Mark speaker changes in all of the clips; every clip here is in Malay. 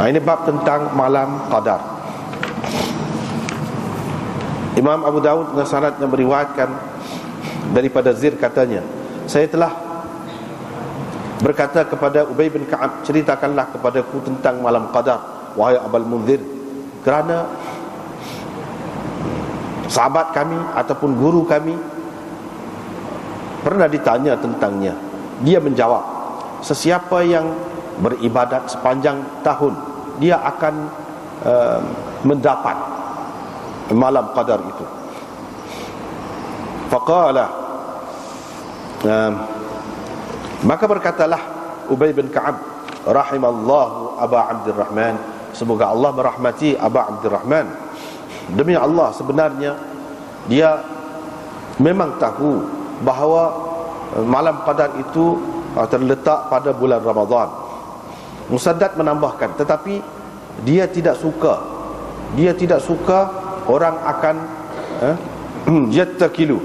Speaker 1: Ini bab tentang malam qadar. Imam Abu Dawud dengan sanad yang meriwayatkan daripada Zir katanya, saya telah berkata kepada Ubay bin Ka'ab, ceritakanlah kepadaku tentang malam qadar, wahai Abul Munzir, kerana sahabat kami ataupun guru kami pernah ditanya tentangnya. Dia menjawab, sesiapa yang beribadat sepanjang tahun, dia akan mendapat malam qadar itu. Faqala, maka berkatalah Ubay bin Ka'ab, rahimallahu Aba Abdurrahman, semoga Allah merahmati Aba Abdurrahman. Demi Allah, sebenarnya dia memang tahu bahawa malam qadar itu terletak pada bulan Ramadan. Musaddad menambahkan, tetapi dia tidak suka orang akan yattakilu,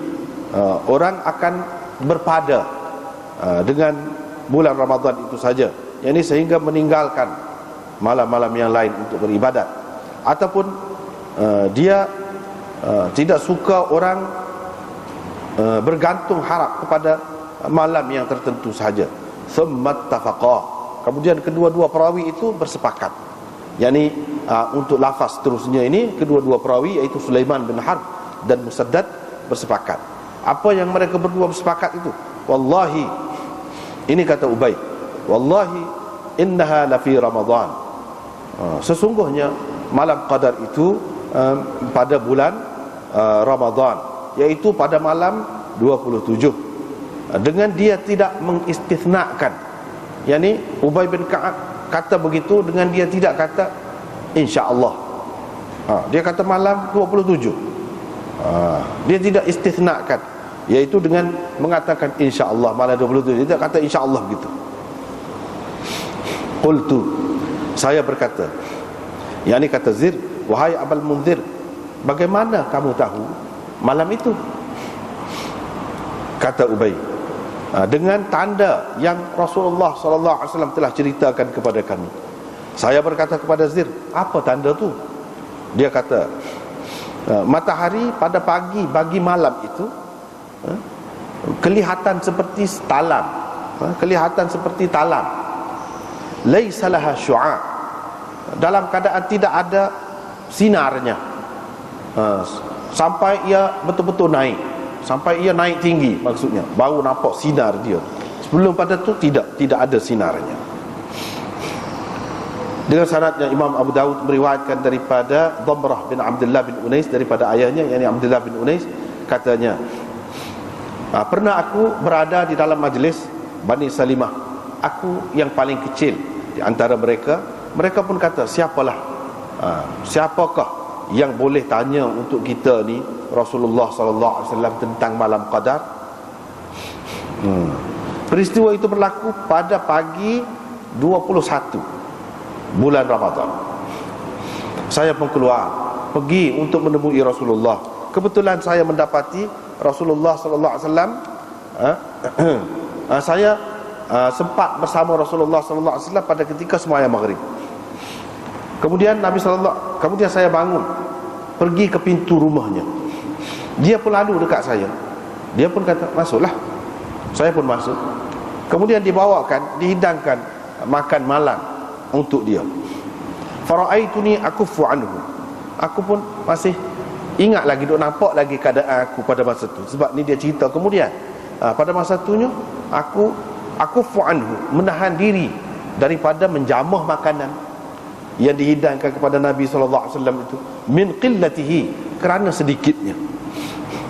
Speaker 1: orang akan berpada dengan bulan Ramadan itu saja, yakni sehingga meninggalkan malam-malam yang lain untuk beribadat. Ataupun dia tidak suka orang bergantung harap kepada malam yang tertentu saja. Thumma ittafaqa, kemudian kedua-dua perawi itu bersepakat, yakni untuk lafaz seterusnya ini kedua-dua perawi iaitu Sulaiman bin Harb dan Musaddad bersepakat. Apa yang mereka berdua bersepakat itu? Wallahi, ini kata Ubay, wallahi innaha lafi Ramadan, sesungguhnya malam qadar itu pada bulan Ramadan, yaitu pada malam 27. Dengan dia tidak mengistisnakan, yakni Ubay bin Ka'ab kata begitu dengan dia tidak kata insya-Allah. Dia kata malam 27. Dia tidak istisnakan, yaitu dengan mengatakan insya-Allah malam 27. Dia tidak kata insya-Allah gitu. Qultu, saya berkata, yakni kata Zir, wahai Abul Munzir, bagaimana kamu tahu malam itu? Kata Ubay, dengan tanda yang Rasulullah SAW telah ceritakan kepada kami. Saya berkata kepada Zir, apa tanda tu? Dia kata, matahari pada bagi malam itu kelihatan seperti talam, laisa laha syu'a, dalam keadaan tidak ada sinarnya, sampai ia betul-betul naik, sampai ia naik tinggi, maksudnya baru nampak sinar dia. Sebelum pada tu tidak ada sinarnya. Dengan sanadnya Imam Abu Dawud meriwayatkan daripada Dhamrah bin Abdullah bin Unais daripada ayahnya, yakni Abdullah bin Unais, katanya, pernah aku berada di dalam majlis Bani Salimah, aku yang paling kecil di antara mereka. Mereka pun kata, siapakah yang boleh tanya untuk kita ni Rasulullah SAW tentang malam qadar? Peristiwa itu berlaku pada pagi 21 bulan Ramadan. Saya pun keluar pergi untuk menemui Rasulullah. Kebetulan saya mendapati Rasulullah SAW. Saya sempat bersama Rasulullah SAW pada ketika sembahyang maghrib. Kemudian kemudian saya bangun, pergi ke pintu rumahnya. Dia pun lalu dekat saya. Dia pun kata, masuklah. Saya pun masuk. Kemudian dihidangkan makan malam untuk dia. Fara'aituni akufu anhu. Aku pun masih ingat lagi, duk nampak lagi keadaan aku pada masa itu. Sebab ni dia cerita kemudian. Pada masa itunya aku akufu anhu, menahan diri daripada menjamah makanan yang dihidangkan kepada Nabi SAW itu, min qillatihi, kerana sedikitnya.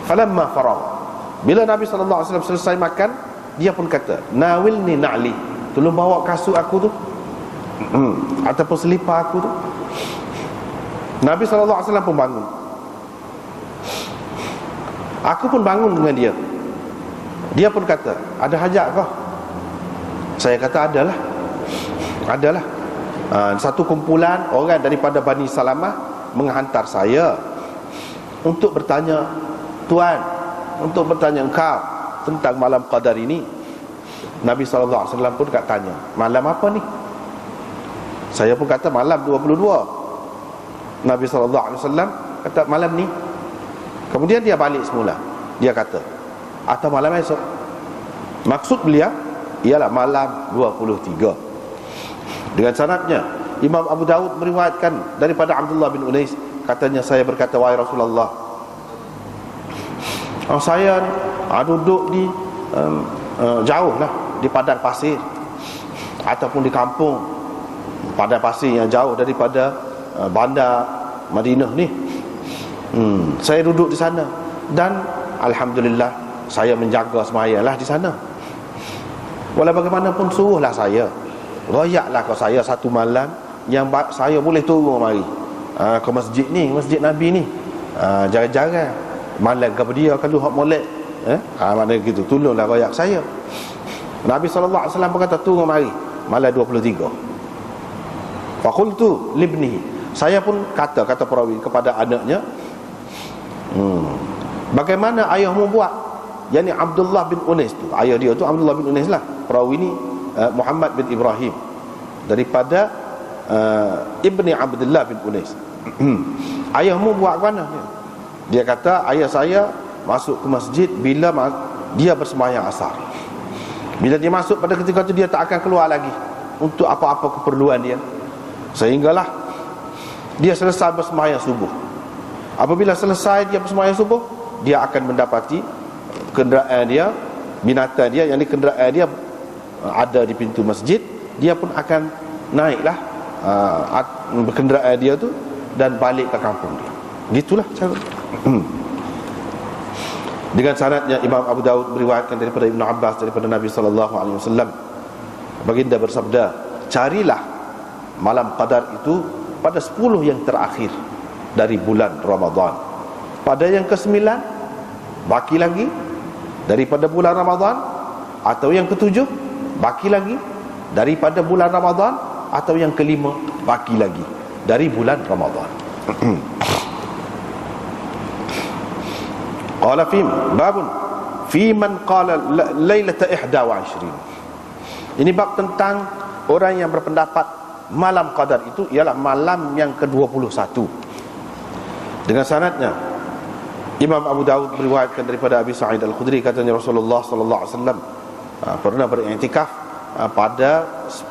Speaker 1: Falamma faragh, bila Nabi SAW selesai makan, dia pun kata, nawilni na'li, tolong bawa kasut aku tu, ataupun selipar aku tu. Nabi SAW pun bangun. Aku pun bangun dengan dia. Dia pun kata, ada hajat kah? Saya kata, adalah. Satu kumpulan orang daripada Bani Salamah menghantar saya untuk bertanya, Tuan, untuk bertanya engkau tentang malam qadar ini. Nabi SAW pun tanya, malam apa ni? Saya pun kata malam 22. Nabi SAW kata malam ni. Kemudian dia balik semula. Dia kata atau malam esok. Maksud beliau ialah malam 23. Dengan sanadnya Imam Abu Daud meriwayatkan daripada Abdullah bin Unais, katanya saya berkata, wahai Rasulullah, saya duduk di jauh lah, di padang pasir ataupun di kampung padang pasir yang jauh daripada bandar Madinah ni. Saya duduk di sana dan alhamdulillah saya menjaga sembahyang lah di sana. Walau bagaimanapun suruhlah saya, royaklah kau saya satu malam yang saya boleh turun mari ke masjid ni, masjid Nabi ni. Jarang-jarang malam ke dia kalau hak molek, maknanya gitu, tolonglah royak saya. Nabi SAW berkata turun mari malam 23. Faqultu libnihi, saya pun kata perawi kepada anaknya, bagaimana ayahmu buat? Yani Abdullah bin Unais tu, ayah dia tu Abdullah bin Unais lah. Perawi ni Muhammad bin Ibrahim daripada Ibni Abdullah bin Unais. Ayahmu buat mana? Dia kata ayah saya masuk ke masjid bila dia bersembahyang asar. Bila dia masuk pada ketika itu dia tak akan keluar lagi untuk apa-apa keperluan dia, sehinggalah dia selesai bersembahyang subuh. Apabila selesai dia bersembahyang subuh, dia akan mendapati kenderaan dia, binatang dia, yang di kenderaan dia ada di pintu masjid. Dia pun akan naiklah kenderaan dia tu dan balik ke kampung dia. Gitulah cara. Dengan sanadnya Imam Abu Daud meriwayatkan daripada Ibnu Abbas daripada Nabi SAW, baginda bersabda, carilah malam qadar itu pada 10 yang terakhir dari bulan Ramadan. Pada yang ke-9 baki lagi daripada bulan Ramadan, atau yang ke-7 baki lagi daripada bulan Ramadan, atau yang ke-5 baki lagi dari bulan Ramadan. Qala fi babun fi man qala lailata 21. Ini bab tentang orang yang berpendapat malam qadar itu ialah malam yang ke-21. Dengan sanadnya Imam Abu Daud meriwayatkan daripada Abi Sa'id Al-Khudri, katanya Rasulullah sallallahu alaihi wasallam pernah beriktikaf pada 10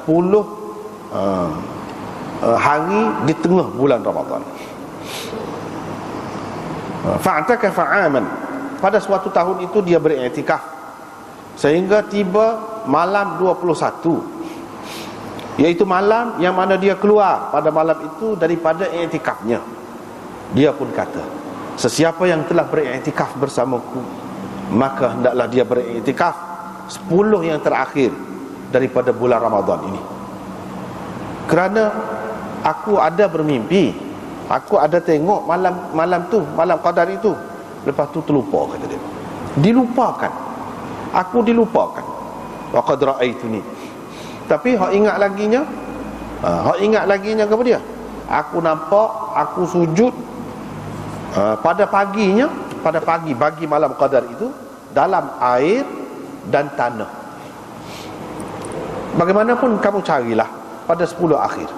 Speaker 1: hari di tengah bulan Ramadan. Fa'takafa 'aman, pada suatu tahun itu dia beriktikaf sehingga tiba malam 21, iaitu malam yang mana dia keluar pada malam itu daripada iktikafnya. Dia pun kata, sesiapa yang telah beriktikaf bersamaku, maka hendaklah dia beriktikaf 10 yang terakhir daripada bulan Ramadan ini. Kerana aku ada bermimpi, aku ada tengok malam tu, malam qadar itu. Lepas tu terlupa, kata dia. Dilupakan. Aku dilupakan. Wa qad ra'aituni. Tapi hak ingat laginya kepada dia, aku nampak aku sujud pada paginya, pada pagi malam qadar itu, dalam air dan tanah. Bagaimanapun kamu carilah pada 10 akhir,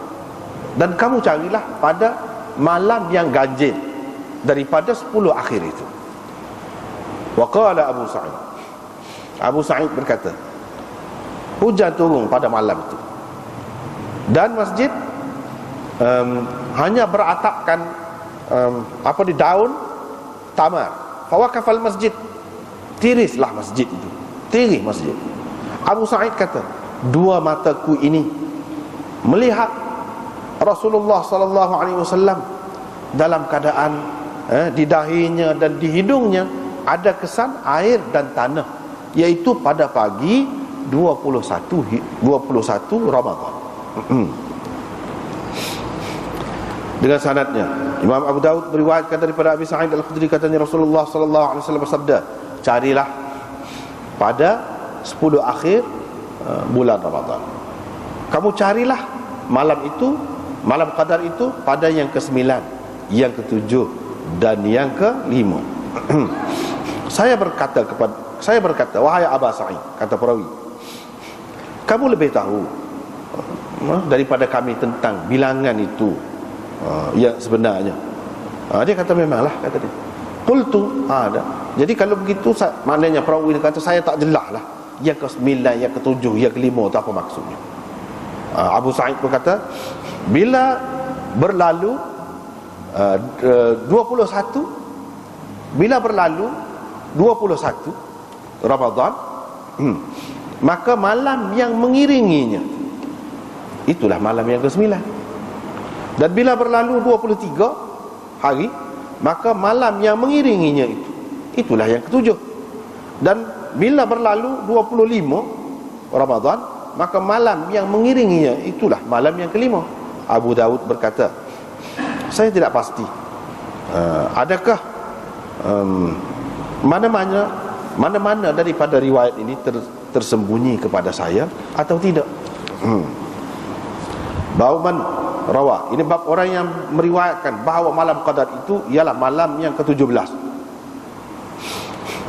Speaker 1: dan kamu carilah pada malam yang ganjil daripada 10 akhir itu. Wa qala Abu Sa'id berkata, hujan turun pada malam itu dan masjid hanya beratapkan di daun tamar. Fawaqafal masjid, tirislah masjid itu, tirih masjid. Abu Sa'id kata, dua mataku ini melihat Rasulullah sallallahu alaihi wasallam dalam keadaan di dahinya dan di hidungnya ada kesan air dan tanah, iaitu pada pagi 21 Ramadan. Dengan sanadnya Imam Abu Daud meriwayatkan daripada Abi Sa'id Al-Khudri, katanya Rasulullah sallallahu alaihi wasallam bersabda, carilah pada 10 akhir bulan Ramadan. Kamu carilah malam itu, malam qadar itu pada yang ke-9, yang ke-7 dan yang ke-5. Saya berkata, wahai Aba Sa'id, kata perawi, kamu lebih tahu daripada kami tentang bilangan itu yang sebenarnya. Dia kata memanglah, kata dia. Qultu, ada. Jadi kalau begitu maknanya perawi dia kata saya tak jelas lah yang ke-9, yang ke-7, yang ke-5 tu apa maksudnya. Abu Sa'id berkata, bila berlalu 21, bila berlalu 21 Ramadan, maka malam yang mengiringinya itulah malam yang ke-9. Dan bila berlalu 23 hari, maka malam yang mengiringinya itulah yang ke-7. Dan bila berlalu 25 Ramadan, maka malam yang mengiringinya itulah malam yang ke-5. Abu Daud berkata, saya tidak pasti adakah mana-mana daripada riwayat ini tersembunyi kepada saya atau tidak. Bauman rawa, ini bab orang yang meriwayatkan bahawa malam qadar itu ialah malam yang ke-17.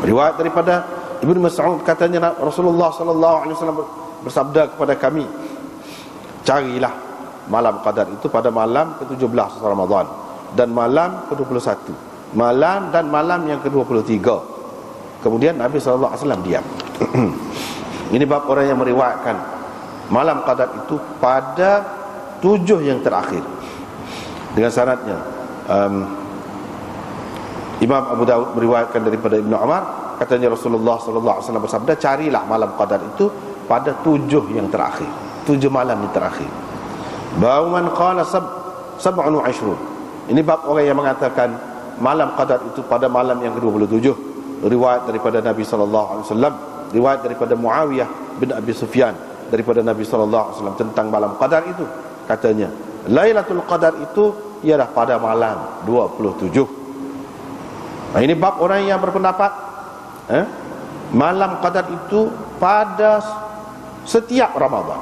Speaker 1: Riwayat daripada Ibnu Mas'ud, katanya Rasulullah sallallahu alaihi wasallam bersabda kepada kami, carilah malam qadar itu pada malam ke-17 Ramadan dan malam ke-21, malam dan malam yang ke-23. Kemudian Nabi sallallahu alaihi wasallam diam. Ini bab orang yang meriwayatkan malam qadar itu pada 7 yang terakhir dengan sanadnya. Imam Abu Daud meriwayatkan daripada Ibnu Umar, katanya Rasulullah sallallahu alaihi wasallam bersabda, carilah malam qadar itu pada 7 yang terakhir, 7 malam yang terakhir. Bau man qala sab'un wa 20. Ini bab orang yang mengatakan malam qadar itu pada malam yang ke-27. Riwayat daripada Nabi sallallahu alaihi wasallam, riwayat daripada Muawiyah bin Abi Sufyan daripada Nabi sallallahu alaihi wasallam tentang malam qadar itu. Katanya Lailatul Qadar itu ialah pada malam 27. Ini bab orang yang berpendapat malam qadar itu pada setiap Ramadan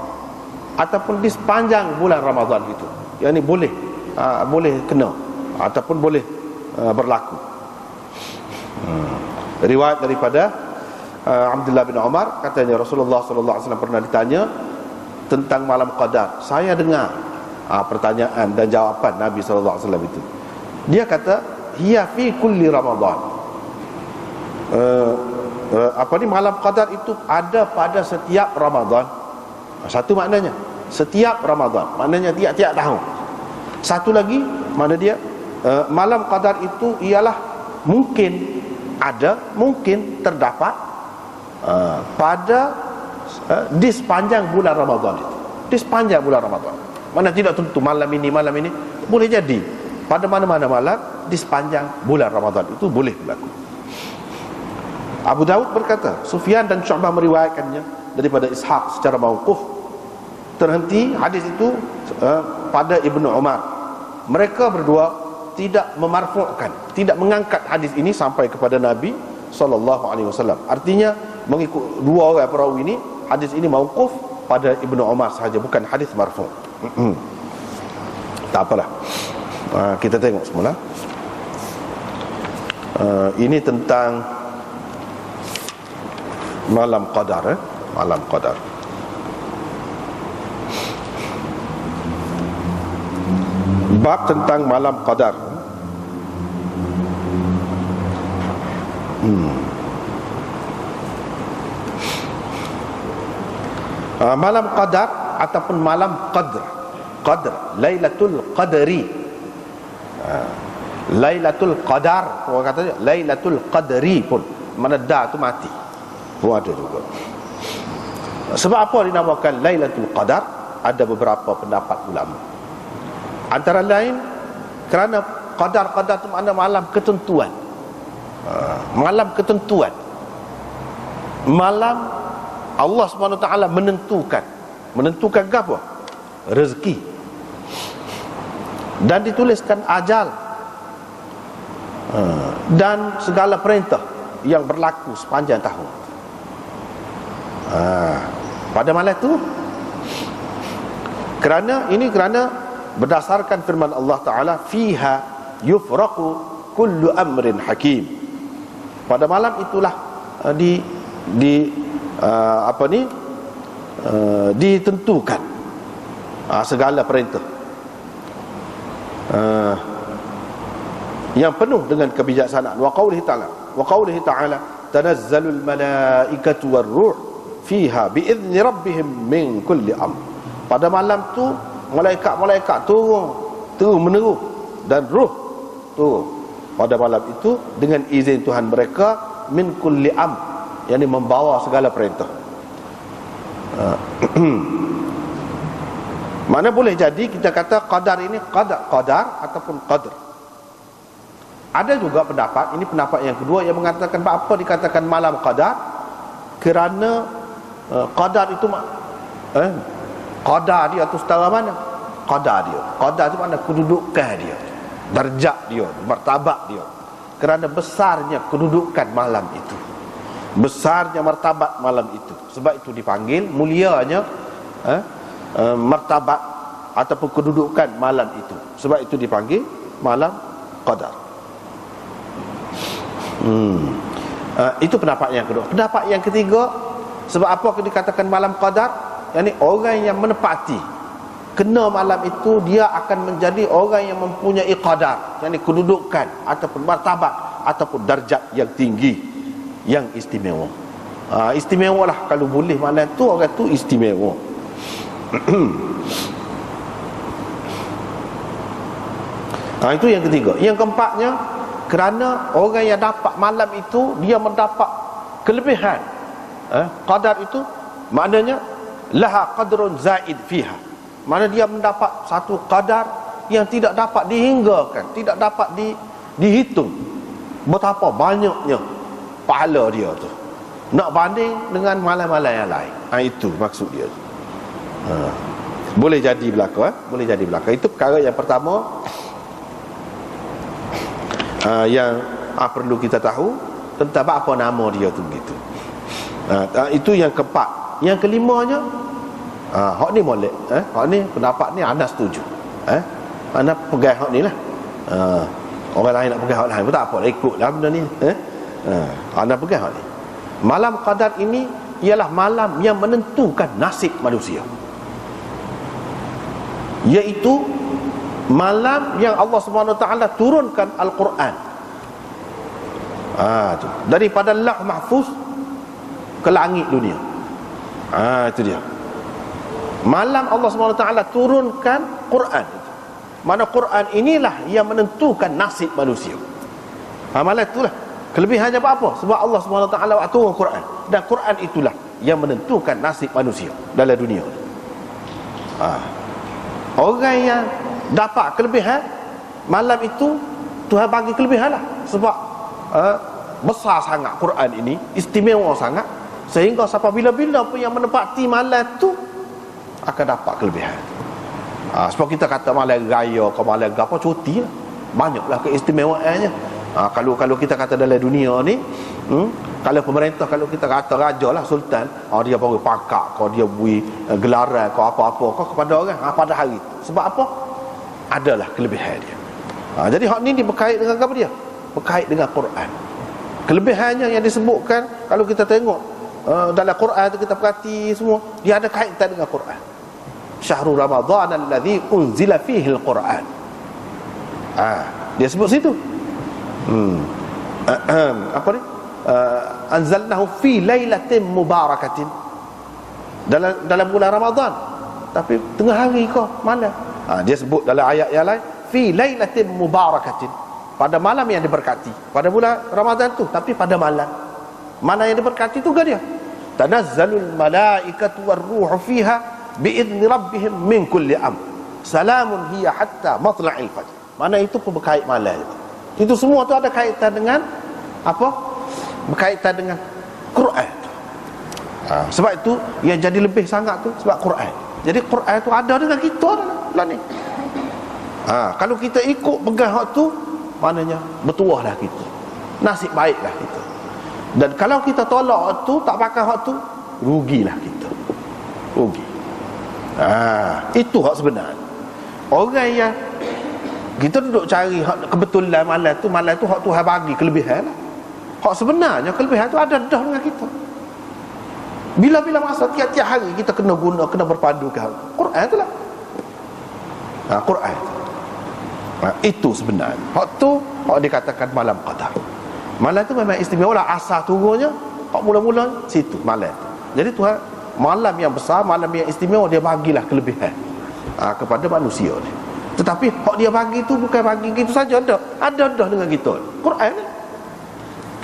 Speaker 1: ataupun di sepanjang bulan Ramadan itu. Yang ini boleh kena ataupun boleh berlaku. Riwayat daripada Abdullah bin Umar, katanya Rasulullah sallallahu alaihi wasallam pernah ditanya tentang malam qadar. Saya dengar pertanyaan dan jawapan Nabi sallallahu alaihi wasallam itu. Dia kata, hiya fi kulli Ramadan. Malam qadar itu ada pada setiap Ramadan. Satu maknanya setiap Ramadan, maknanya tiap-tiap tahun. Satu lagi mana dia, malam qadar itu ialah mungkin ada, mungkin terdapat pada di sepanjang bulan Ramadan itu. Di sepanjang bulan Ramadan. Mana tidak tentu malam ini, boleh jadi pada mana-mana malam di sepanjang bulan Ramadan itu boleh berlaku. Abu Daud berkata, Sufyan dan Syu'bah meriwayatkannya daripada Ishaq secara mauquf. Terhenti hadis itu pada Ibnu Umar. Mereka berdua tidak memarfu'kan, tidak mengangkat hadis ini sampai kepada Nabi sallallahu alaihi wasallam. Artinya mengikut dua orang perawi ini, hadis ini mauquf pada Ibnu Umar sahaja, bukan hadis marfu'. Tak apalah. Kita tengok semula. Ini tentang malam qadar, malam qadar. Bab tentang malam qadar. Malam qadar ataupun malam qadr, Lailatul Qadri, Lailatul Qadar, orang kata Lailatul Qadri pun, mana da tu mati pun ada juga. Sebab apa dinamakan Lailatul Qadar? Ada beberapa pendapat ulama. Antara lain kerana qadar tu makna malam ketentuan. Malam ketentuan, malam Allah SWT menentukan apa? Rezeki. Dan dituliskan ajal dan segala perintah yang berlaku sepanjang tahun. Pada malam itu, kerana berdasarkan firman Allah Ta'ala, fiha yufraqu kullu amrin hakim. Pada malam itulah ditentukan segala perintah yang penuh dengan kebijaksanaan. Wa qaulihi ta'ala tanazzalul malaikatu warruh fiha biizni rabbihim min kulli amr. Pada malam tu malaikat-malaikat turun meneruh, dan ruh turun pada malam itu dengan izin Tuhan mereka, min kulli amr, yang membawa segala perintah. Mana boleh jadi kita kata qadar ini qadar ataupun qadr. Ada juga pendapat, ini pendapat yang kedua, yang mengatakan apa dikatakan malam qadar, kerana qadar itu qadar dia tu setara mana? Qadar itu mana? Kedudukan dia, darjat dia, martabat dia. Kerana besarnya kedudukan malam itu, besarnya martabat malam itu, sebab itu dipanggil mulianya martabat ataupun kedudukan malam itu, sebab itu dipanggil malam qadar. Itu pendapat yang kedua. Pendapat yang ketiga, sebab apa dikatakan malam qadar? Yani orang yang menepati kena malam itu, dia akan menjadi orang yang mempunyai qadar, yani kedudukan ataupun martabat ataupun darjat yang tinggi, yang istimewa. Istimewa lah, kalau boleh malam tu orang tu istimewa. Itu yang ketiga. Yang keempatnya, kerana orang yang dapat malam itu, dia mendapat kelebihan. Qadar itu maknanya laha qadrun zaid fiha, mana dia mendapat satu qadar yang tidak dapat dihinggakan, tidak dapat dihitung betapa banyaknya pahala dia tu, nak banding dengan malam-malam yang lain. Itu maksud dia. Boleh jadi berlaku, boleh jadi berlaku. Itu perkara yang pertama yang perlu kita tahu tentang apa nama dia tu begitu. Itu yang keempat. Yang kelimanya, hak ni molek, hak ni pendapat ni anda setuju, anda pegang hak ni lah. Orang lain nak pegang hak lain pun tak apa, ikutlah benda ni. Anda pegang hak ni. Malam qadar ini ialah malam yang menentukan nasib manusia, iaitu malam yang Allah Subhanahu Wa Taala turunkan Al-Quran tu, daripada Lauh Mahfuz ke langit dunia. Itu dia. Malam Allah Subhanahu Wa Taala turunkan Quran itu. Mana Quran inilah yang menentukan nasib manusia. Malam itulah kelebihannya apa? Sebab Allah Subhanahu Wa Taala turun Quran, dan Quran itulah yang menentukan nasib manusia dalam dunia. Orang yang dapat kelebihan malam itu, Tuhan bagi kelebihan lah. Sebab besar sangat Quran ini, istimewa sangat, sehingga siapa bila-bila pun yang menepati malam tu akan dapat kelebihan. Sebab kita kata malam raya ke malam apa, cuti lah, banyaklah keistimewaannya. Kalau kita kata dalam dunia ni, kalau pemerintah, kalau kita kata raja lah, sultan, dia baru pakak kau, dia beri gelaran kau apa-apa kau kepada orang pada hari tu. Sebab apa? Adalah kelebihan dia. Jadi hak ni berkait dengan apa dia? Berkait dengan Quran. Kelebihannya yang disebutkan, kalau kita tengok dalam Quran tu, kita perhati semua, dia ada kaitan dengan Quran. Syahrul Ramadan alladhi unzila fihi al-Quran. Dia sebut situ. Apa ni? Anzalnahu fi lailatin mubarakatin. Dalam bulan Ramadan, tapi tengah hari ke malam. Dia sebut dalam ayat yang lain, fi lailatin mubarakatin, pada malam yang diberkati. Pada bulan Ramadan tu, tapi pada malam mana yang diberkati tu kan dia. Tanazzalul malaikatu warruhu fiha biizni rabbihim min kulli amr. Salamun hiya hatta matla'il fajr. Mana itu pun berkait malam. Itu semua tu ada kaitan dengan apa? Berkaitan dengan Quran. Sebab itu yang jadi lebih sangat tu sebab Quran. Jadi Quran tu ada dengan kita lah ni. Kalau kita ikut pegang hak tu, maknanya bertuahlah kita, nasib baiklah kita. Dan kalau kita tolak hak tu, tak pakai hak tu, rugilah kita, rugi. Itu hak sebenar. Orang yang kita duduk cari hak kebetulan malam tu hak Tuhan bagi kelebihan lah. Hak sebenarnya kelebihan tu ada dah dengan kita. Bila-bila masa tiap-tiap hari kita kena guna, kena berpadu ke Quran tu lah. Quran. Itu sebenarnya hak tu hak dikatakan malam qadar. Malam tu memang istimewa lah, asal turunnya hak mula-mula situ malam tu. Jadi Tuhan malam yang besar, malam yang istimewa, dia bagilah kelebihan kepada manusia ni. Tetapi hak dia bagi tu bukan bagi gitu saja, ada dengan kita. Quran ni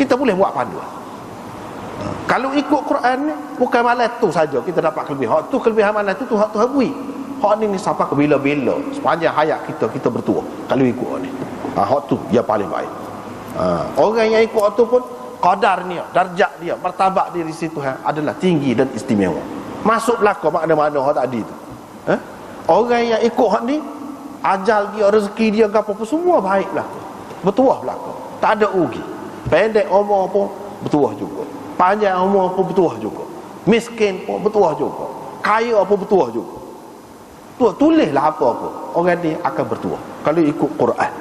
Speaker 1: kita boleh buat panduan. Kalau ikut Quran ni bukan malam tu saja kita dapat kelebihan. Hak tu kelebihan malam tu hak Tuhan beri. Hak ni sampai ke bila-bila sepanjang hayat kita bertuah kalau ikut ni. Hak tu dia paling baik. Orang yang ikut hak tu pun qadarnya, darjat dia, martabat dia di situ adalah tinggi dan istimewa. Masuk belaka mana-mana hak tadi tu. Orang yang ikut hak ni, ajal dia, rezeki dia, apa pun semua baik belaka. Bertuah belaka. Tak ada rugi. Pendek umur pun bertuah juga. Panjang umur pun bertuah juga. Miskin pun bertuah juga. Kaya pun bertuah juga. Tulislah apa-apa, orang ni akan bertuah kalau ikut Quran.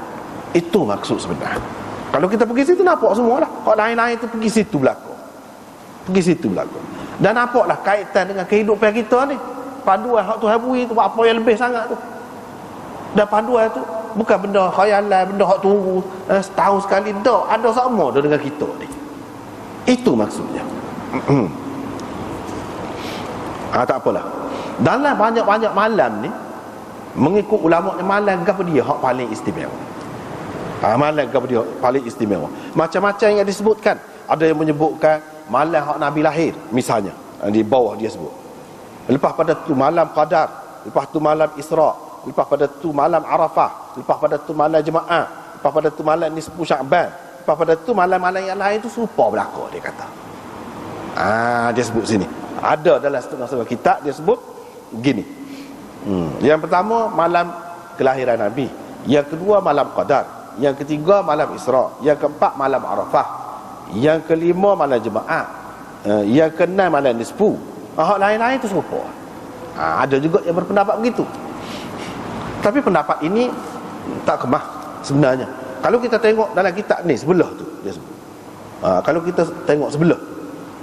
Speaker 1: Itu maksud sebenarnya. Kalau kita pergi situ nampak semua lah. Kalau lain-lain tu pergi situ belakang. Dan nampaklah kaitan dengan kehidupan kita ni. Panduan hak Tuhan beri tu apa yang lebih sangat tu. Dan panduan tu bukan benda khayalan, benda hak tunggu setahun sekali, dak, ada sama dah dengan kita ni. Itu maksudnya. Tak apalah. Dalam banyak-banyak malam ni, mengikut ulama ni, malam apa dia hak paling istimewa. Malam apa dia paling istimewa. Macam-macam yang disebutkan. Ada yang menyebutkan malam hak Nabi lahir, misalnya, di bawah dia sebut. Lepas pada tu malam Qadar, lepas tu malam Isra, lepas pada tu malam Arafah, lepas pada tu malam Jemaah, lepas pada tu malam Nisfu Sya'ban, lepas pada tu malam-malam yang lain tu serupa berlaku, dia kata. Dia sebut sini. Ada dalam setengah-setengah kitab dia sebut gini. Yang pertama malam kelahiran Nabi, yang kedua malam Qadar, yang ketiga malam Isra, yang keempat malam Arafah, yang kelima malam Jemaah, yang keenam malam Nisfu. Hak lain-lain tu serupa. Ada juga yang berpendapat begitu. Tapi pendapat ini tak kemah sebenarnya. Kalau kita tengok dalam kitab ni sebelah tu dia sebut. Kalau kita tengok sebelah,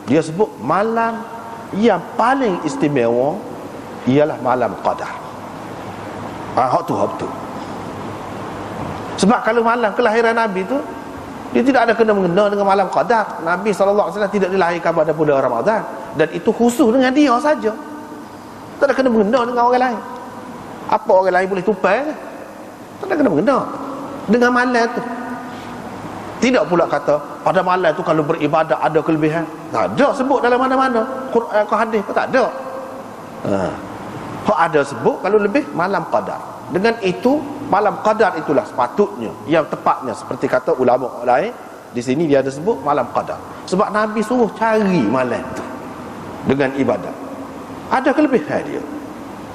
Speaker 1: dia sebut malam yang paling istimewa ialah malam Qadar. Hak tu. Sebab kalau malam kelahiran Nabi tu, dia tidak ada kena-mengena dengan malam Qadar. Nabi SAW tidak dilahirkan pada bulan Ramadan, dan itu khusus dengan dia saja. Tak ada kena-mengena dengan orang lain. Apa orang lain boleh tupai kan? Tak ada kena-mengena dengan malam tu. Tidak pula kata pada malam tu kalau beribadat ada kelebihan. Tak ada sebut dalam mana-mana Quran ke hadis pun tak ada. Hak ada sebut kalau lebih malam Qadar. Dengan itu malam Qadar itulah sepatutnya, yang tepatnya, seperti kata ulama lain di sini dia ada sebut malam Qadar. Sebab Nabi suruh cari malam tu dengan ibadat. Ada kelebihan dia.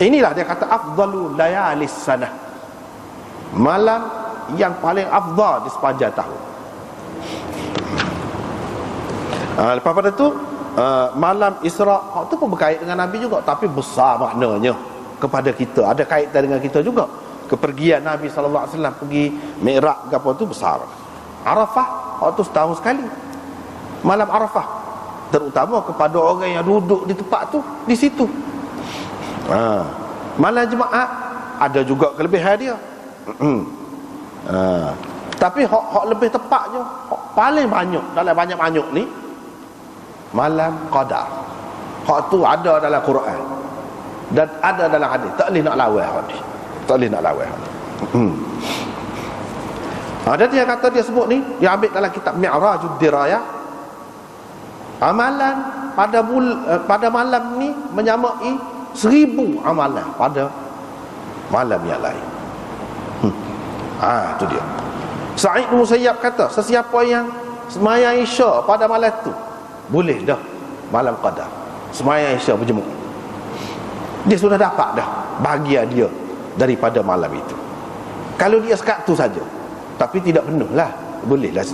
Speaker 1: Inilah dia kata afdalu layalis sanah, malam yang paling afdal di sepanjang tahun. Lepas pada tu malam Isra, itu pun berkait dengan Nabi juga, tapi besar maknanya kepada kita, ada kaitan dengan kita juga. Kepergian Nabi SAW pergi Mi'raj ke apa tu besar. Arafah, waktu setahun sekali malam Arafah, terutama kepada orang yang duduk di tempat tu, di situ. Malam Jumaat ada juga kelebihan dia. Tapi hak lebih tepatnya, paling banyak dalam banyak-banyak ni malam Qadar. Hak tu ada dalam Quran dan ada dalam hadis. Tak boleh nak lawan hadis. Tak boleh nak lawan hadis. Ada dia kata, dia sebut ni, dia ambil dalam kitab Mi'rajud Dirayah. Amalan pada malam ni menyamai 1000 amalan pada malam yang lain. Itu dia. Sa'id bin Musayyab kata, sesiapa yang sembahyang Isya pada malam tu, boleh dah malam Qadar. Sembahyang Isya berjemaah, dia sudah dapat dah bahagian dia daripada malam itu. Kalau dia sekat tu saja, tapi tidak penuh lah, bolehlah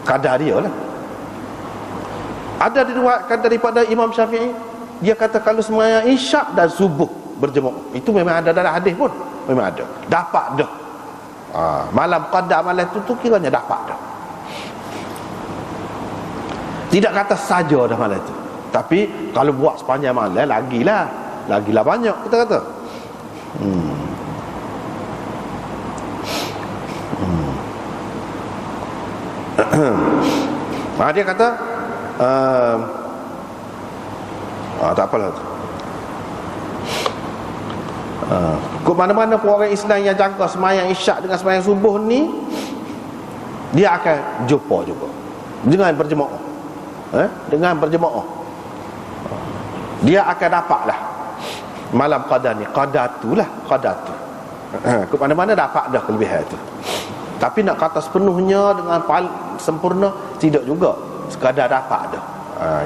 Speaker 1: kadar dia lah. Ada diriwayatkan daripada Imam Syafi'i, dia kata kalau sembahyang Isyak dan subuh berjemaah, itu memang ada dalam hadis pun, memang ada, dapat dah. Malam Qadar, malam tu kiranya dapat dah. Tidak kata saja dah malam tu, tapi kalau buat sepanjang malam lagilah banyak, kita kata. Dia kata tak apalah tu. Ke mana-mana pun orang Islam yang jaga sembahyang isyak dengan sembahyang subuh ni, dia akan jumpa juga dengan berjemaah. Dengan berjemaah, dia akan dapatlah malam qadar ni. Qadar tu. Ke mana-mana dapat dah kelebihan tu. Tapi nak kata sepenuhnya dengan sempurna, tidak juga. Sekadar dapat dah.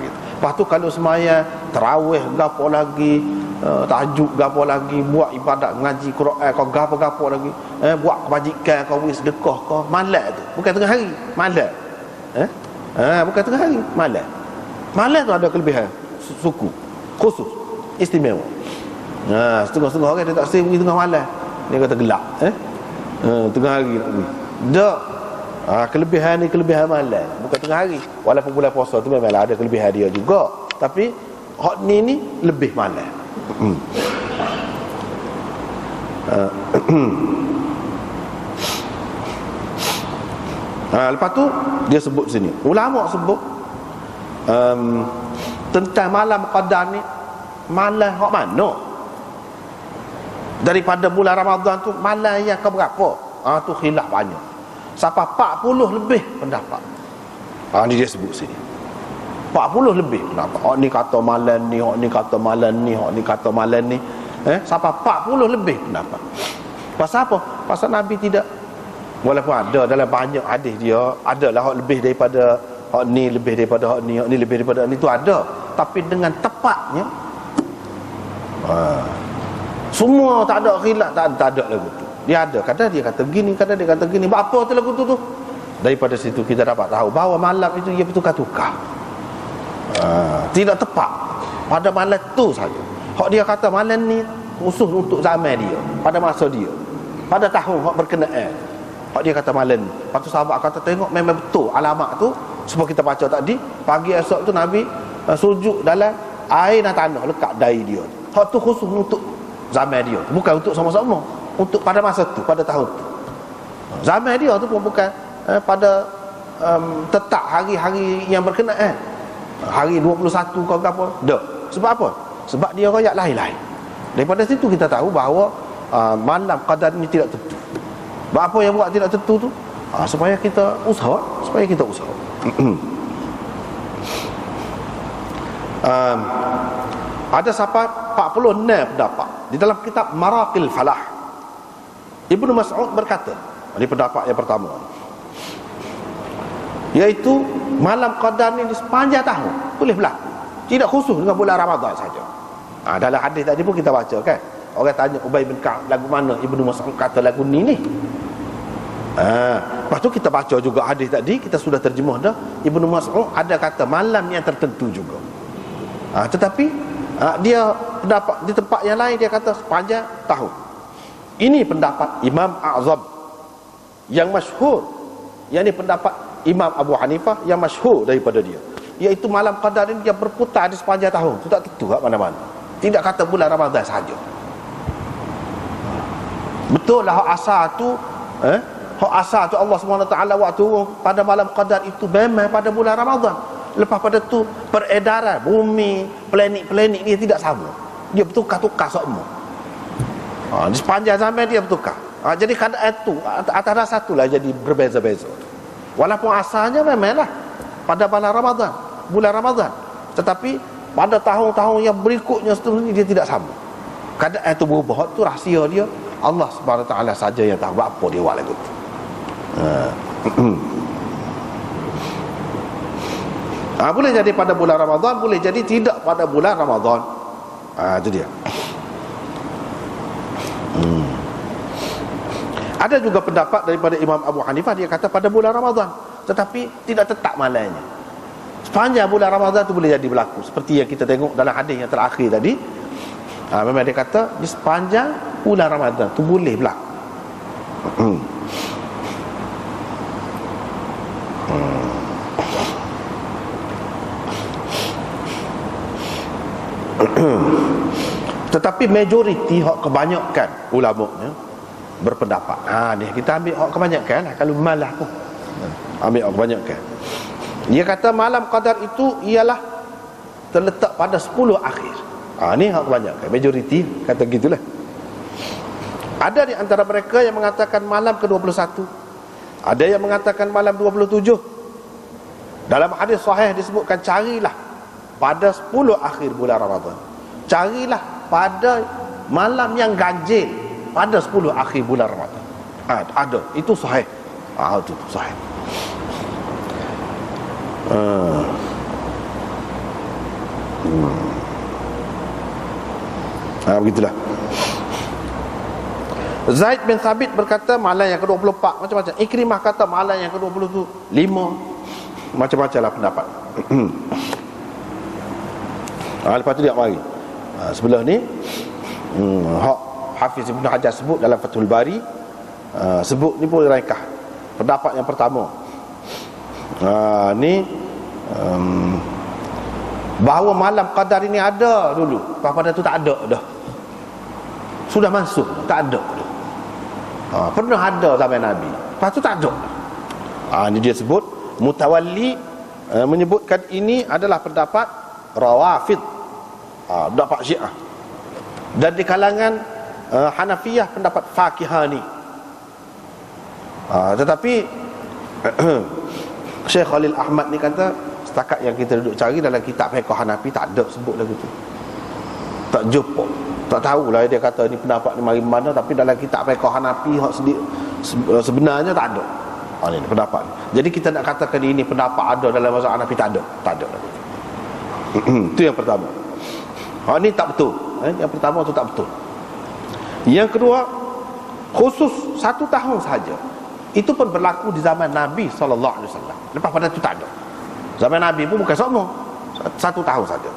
Speaker 1: Gitu. Lepas tu kalau semaya tarawih gapo lagi, tahajud gapo lagi, buat ibadat ngaji Quran kau gapo-gapo lagi, buat kebajikan kau, sedekah kau, malam tu. Bukan tengah hari, malam. Bukan tengah hari, malam. Malam tu ada kelebihan suku khusus, istimewa. Setengah-setengah orang dia tak save pergi tengah malam. Dia kata gelap. Tengah hari nak pergi. Tak. Kelebihan ni kelebihan malam, bukan tengah hari. Walaupun bulan puasa tu memanglah ada kelebihan dia juga, tapi hak ni lebih malam. Lepas tu dia sebut sini, ulama sebut tentang malam qadar ni, malam hak mana daripada bulan Ramadan tu, malam yang ke berapa? Tu khilaf banyak. Sampai 40 lebih pendapat. Ni dia sebut sini 40 lebih pendapat. Hak ni kata malam ni, hak ni kata malam ni, hak ni kata malam ni. Sampai 40 lebih pendapat. Pasal apa? Pasal Nabi tidak, walaupun ada dalam banyak hadis dia, adalah hak lebih daripada hak ni, lebih daripada hak ni, hak ni lebih daripada hak ni, tu ada. Tapi dengan tepatnya, semua tak ada khilaf, tak ada lagu tu. Dia ada, kadang dia kata begini, kadang dia kata begini. Apa tu lagu tu? Daripada situ kita dapat tahu bahawa malam itu ia bertukar-tukar. Tidak tepat pada malam tu saja. Hak dia kata malam ni khusus untuk zaman dia, pada masa dia, pada tahun hak berkenaan. Hak dia kata malam ni. Lepas tu sahabat kata tengok memang betul alamat tu. Sebab kita baca tadi, pagi esok tu Nabi sujud dalam air dan tanah lekat dahi dia. Hak tu khusus untuk zaman dia, bukan untuk sama-sama, untuk pada masa tu, pada tahun tu. Zaman dia tu pun bukan pada tetap hari-hari yang berkenaan, hari 21 kau apa. Tak. Sebab apa? Sebab dia royak lain-lain. Daripada situ kita tahu bahawa malam qadar ni tidak tentu. Sebab apa yang buat tidak tentu tu? Supaya kita usaha. Ada sampai 46 pendapat di dalam kitab Maraqil Falah. Ibnu Mas'ud berkata, ini pendapat yang pertama, iaitu malam qadar ni di sepanjang tahun boleh berlaku, tidak khusus dengan bulan Ramadan saja. Dalam hadis tadi pun kita baca kan, orang tanya Ubay bin Ka'ab, lagu mana? Ibnu Mas'ud kata lagu ni. Lepas tu kita baca juga hadis tadi, kita sudah terjemah dah. Ibnu Mas'ud ada kata malam yang tertentu juga. Tetapi dia pendapat di tempat yang lain dia kata sepanjang tahun. Ini pendapat Imam A'zam yang masyhur. Yang ini pendapat Imam Abu Hanifah yang masyhur daripada dia, iaitu malam qadar ini dia berputar di sepanjang tahun. Itu tak tentu kat mana-mana. Tidak kata bulan Ramadan saja. Betul lah hak asal tu, hak asal tu Allah SWT waktu pada malam qadar itu memang pada bulan Ramadan. Lepas pada tu peredaran bumi, planet-planet dia tidak sama. Dia bertukar-tukar semua. Di sepanjang zaman dia bertukar. Jadi keadaan itu atas dasar itulah jadi berbeza-beza. Walaupun asalnya memanglah pada bulan Ramadan, tetapi pada tahun-tahun yang berikutnya seterusnya dia tidak sama. Keadaan itu berubah. Itu rahsia dia, Allah SWT saja yang tahu apa dia buat lagu itu. Boleh jadi pada bulan Ramadan, boleh jadi tidak pada bulan Ramadan. Itu dia. Ada juga pendapat daripada Imam Abu Hanifah, dia kata pada bulan Ramadan, tetapi tidak tetap malamnya. Sepanjang bulan Ramadan tu boleh jadi berlaku, seperti yang kita tengok dalam hadis yang terakhir tadi. Memang dia kata di sepanjang bulan Ramadan tu boleh berlaku. Tetapi majoriti hak kebanyakan ulamanya berpendapat. Ni kita ambil hak kebanyakan lah. Kalau malah pun Ambil orang banyakkan. Dia kata malam qadar itu ialah terletak pada 10 akhir. Ni hak kebanyakan, majoriti kata gitulah. Ada di antara mereka yang mengatakan malam ke-21, ada yang mengatakan malam 27. Dalam hadis sahih disebutkan carilah pada 10 akhir bulan Ramadan. Carilah pada malam yang ganjil pada 10 akhir bulan Ramadan. Ada, itu sahih. Itu sahih. Begitulah. Zaid bin Thabit berkata malam yang ke-24, macam-macam. Ikrimah kata malam yang ke-25, macam-macam lah pendapat. Lepas tu dia mari sebelah ni Hafiz Ibn Hajar sebut dalam Fathul Bari, sebut ni pun raikah pendapat yang pertama. Ni bahawa malam qadar ini ada dulu, pada tu tak ada dah, sudah masuk, tak ada dah. Pernah ada zaman Nabi, lepas tu tak ada. Ini dia sebut Mutawalli menyebutkan ini adalah pendapat Rawafid, pendapat Syiah, dan di kalangan Hanafiyah pendapat Fakihani. Tetapi Syekh Khalil Ahmad ni kata setakat yang kita duduk cari dalam kitab fiqh Hanafi tak ada sebut lagu tu, tak jumpa, tak tahulah dia kata ni pendapat ni mari mana, tapi dalam kitab fiqh Hanafi sebenarnya tak ada. Ini pendapat. Jadi kita nak katakan ini pendapat ada dalam mazhab Hanafi, tak ada, tak ada. Itu yang pertama. Ini tak betul. Yang pertama tu tak betul. Yang kedua, khusus 1 tahun saja. Itu pun berlaku di zaman Nabi SAW. Lepas pada itu tak ada. Zaman Nabi pun bukan semua, 1 tahun saja.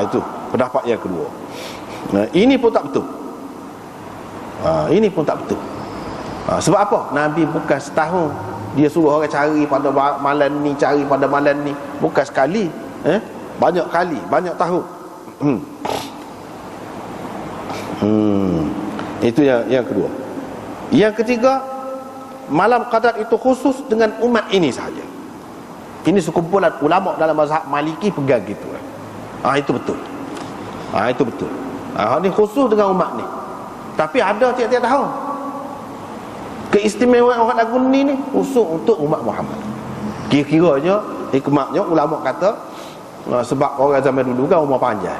Speaker 1: Itu pendapat yang kedua. Ini pun tak betul. Ini pun tak betul. Sebab apa? Nabi bukan setahun dia suruh orang cari pada malam ni, cari pada malam ni. Bukan sekali, banyak kali, banyak tahun. Itu yang kedua. Yang ketiga, malam qadar itu khusus dengan umat ini sahaja. Ini sekumpulan ulama dalam mazhab Maliki pegang gitu. Itu betul. Itu betul. Ini khusus dengan umat ni. Tapi ada tiap-tiap tahun. Keistimewaan orang agung ni khusus untuk umat Muhammad. Kira-kiranya hikmahnya ulama kata sebab orang zaman dulu kan umur panjang,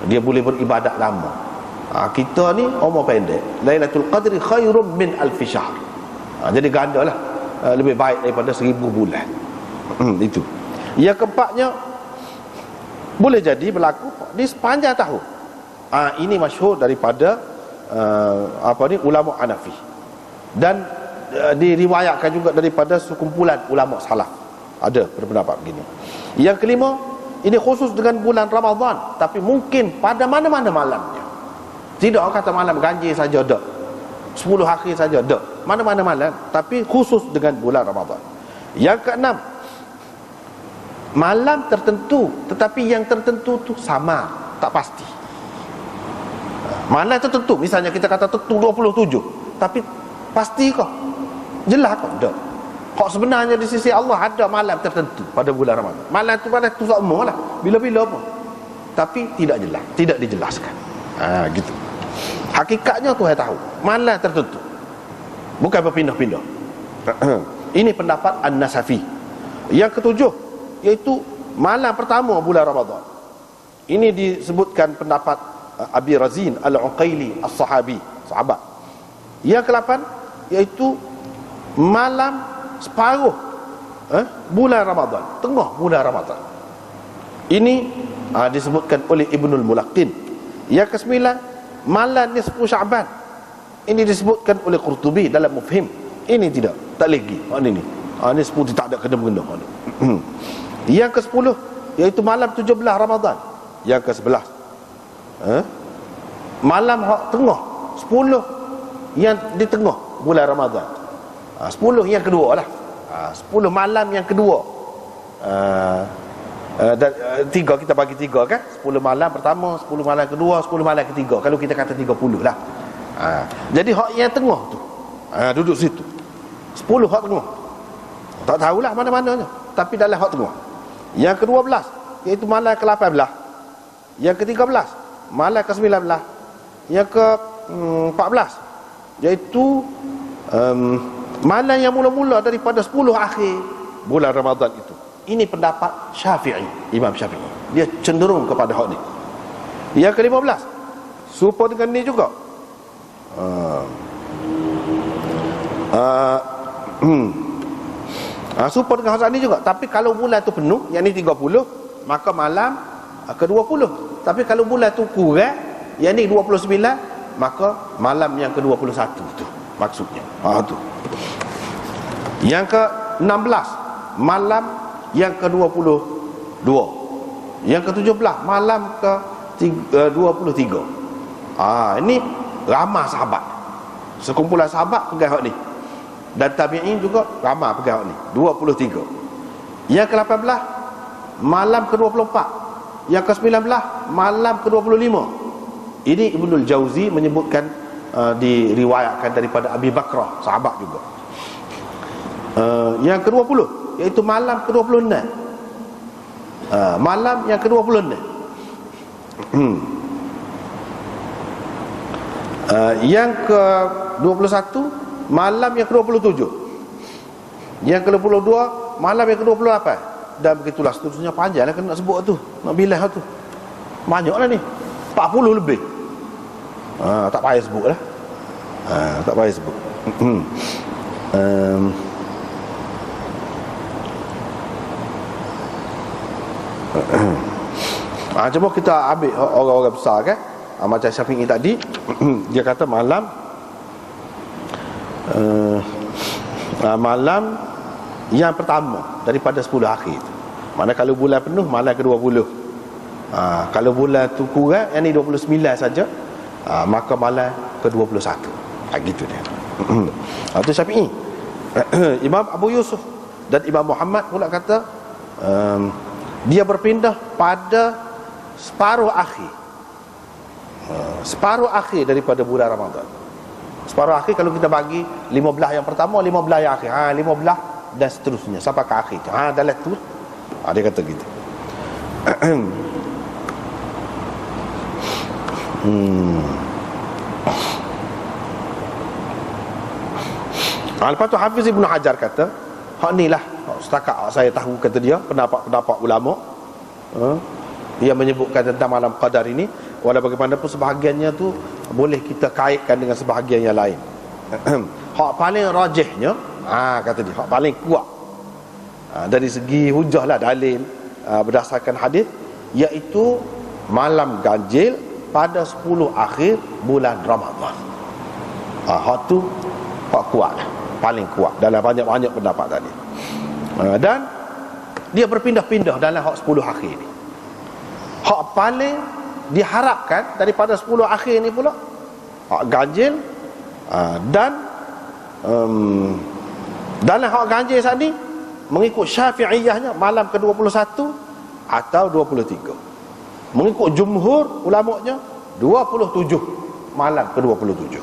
Speaker 1: dia boleh beribadat lama. Kita ni umur pendek. Lailatul Qadri khairum min alfi syahr. Jadi gandalah, lebih baik daripada 1000 bulan. Itu. Yang keempatnya, boleh jadi berlaku di sepanjang tahun. Ini masyhur daripada ulama Hanafi, dan diriwayatkan juga daripada sekumpulan ulama salaf. Ada berpendapat begini. Yang kelima, ini khusus dengan bulan Ramadan, tapi mungkin pada mana-mana malamnya. Tidak kata malam ganjil saja ada, 10 akhir saja ada, mana-mana malam, tapi khusus dengan bulan Ramadan. Yang keenam, malam tertentu, tetapi yang tertentu tu sama, tak pasti. Malam tertentu, misalnya kita kata tertentu 27, tapi pasti kok? Jelas kok? Tak. Kok sebenarnya di sisi Allah ada malam tertentu pada bulan Ramadan. Malam tu semua lah, bila-bila pun, tapi tidak jelas, tidak dijelaskan. Gitu. Hakikatnya Tuhan tahu, malam tertentu, bukan berpindah-pindah. Ini pendapat An-Nasafi. Yang ketujuh, iaitu malam pertama bulan Ramadan. Ini disebutkan pendapat Abi Razin Al-Uqaili As-Sahabi, sahabat. Yang ke-8, iaitu malam separuh bulan Ramadan, tengah bulan Ramadan. Ini disebutkan oleh Ibnul Mulaqin. Yang ke-9, malam nisfu Sya'ban. Ini disebutkan oleh Qurtubi dalam Mufhim. Ini tidak, tak lagi. Ini sebut tak ada kena-mengena. Yang ke-10, iaitu malam 17 Ramadan. Yang ke-11, malam tengah, 10 yang di tengah bulan Ramadan. 10 yang kedua lah. 10 malam yang kedua. Dan 3 kita bagi 3 kan, 10 malam pertama, 10 malam kedua, 10 malam ketiga. Kalau kita kata 30 lah. Jadi hak yang tengah tu, duduk situ, 10 hak tengah. Tak tahulah mana-mananya, tapi dalam hak tengah. Yang ke-12 iaitu malam ke-18. Yang ke-13 malam ke-19. Yang ke-14 iaitu malam yang mula-mula daripada 10 akhir bulan Ramadan itu. Ini pendapat Syafi'i, Imam Syafi'i. Dia cenderung kepada hak ni. Yang ke-15 serupa dengan ni juga. Serupa dengan hak ni juga. Tapi kalau bulan tu penuh, yang ni 30, maka malam ke-20. Tapi kalau bulan tu kurang, yang ni 29, maka malam yang ke-21 tu maksudnya. Tu. Yang ke-16 malam yang ke-22. Yang ke-17 malam ke-23. Ini ramai sahabat. Sekumpulan sahabat pegang hak ni. Dan tabi'in juga ramai pegang hak ni. 23. Yang ke-18 malam ke-24. Yang ke-19 malam ke-25. Ini Ibnul Jauzi menyebutkan, diriwayatkan daripada Abi Bakrah, sahabat juga. Yang ke-20 iaitu malam ke-26. Malam yang ke-26. Yang ke-21 malam yang ke-27. Yang ke-22 malam yang ke-28. Dan begitulah seterusnya. Panjang lah kena nak sebut tu, nak bilang tu. Banyak lah ni, 40 lebih. Tak payah sebut lah. Tak payah sebut. Cuba kita ambil orang-orang besar kan, macam Syafi'i tadi. Dia kata malam malam yang pertama daripada 10 akhir tu. Mana kalau bulan penuh malam ke-20. Kalau bulan tu kurang, yang ni 29 saja, maka malam ke-21. Gitu dia. Itu Syafi'i. Imam Abu Yusuf dan Imam Muhammad pula kata dia berpindah pada separuh akhir. Separuh akhir daripada bulan Ramadan. Separuh akhir kalau kita bagi 15 yang pertama, 15 yang akhir, 15 dan seterusnya sampai ke akhir tu. Dalam tu dia kata gitu. Lepas tu Hafiz Ibn Hajar kata, hak ni lah setakat saya tahu, kata dia, pendapat ulama yang menyebutkan tentang malam qadar ini. Walau bagaimanapun sebahagiannya tu boleh kita kaitkan dengan sebahagian yang lain. Hak paling rajihnya, kata dia, hak paling kuat dari segi hujah lah, dalil berdasarkan hadis, iaitu malam ganjil pada 10 akhir bulan Ramadan. Hak tu hak kuat lah, paling kuat dalam banyak-banyak pendapat tadi. Dan dia berpindah-pindah dalam hak 10 akhir ni. Hak paling diharapkan daripada 10 akhir ni pula hak ganjil, dan dalam hak ganjil saat ni mengikut Syafi'iyahnya malam ke-21 atau 23. Mengikut jumhur ulamanya 27 malam ke-27.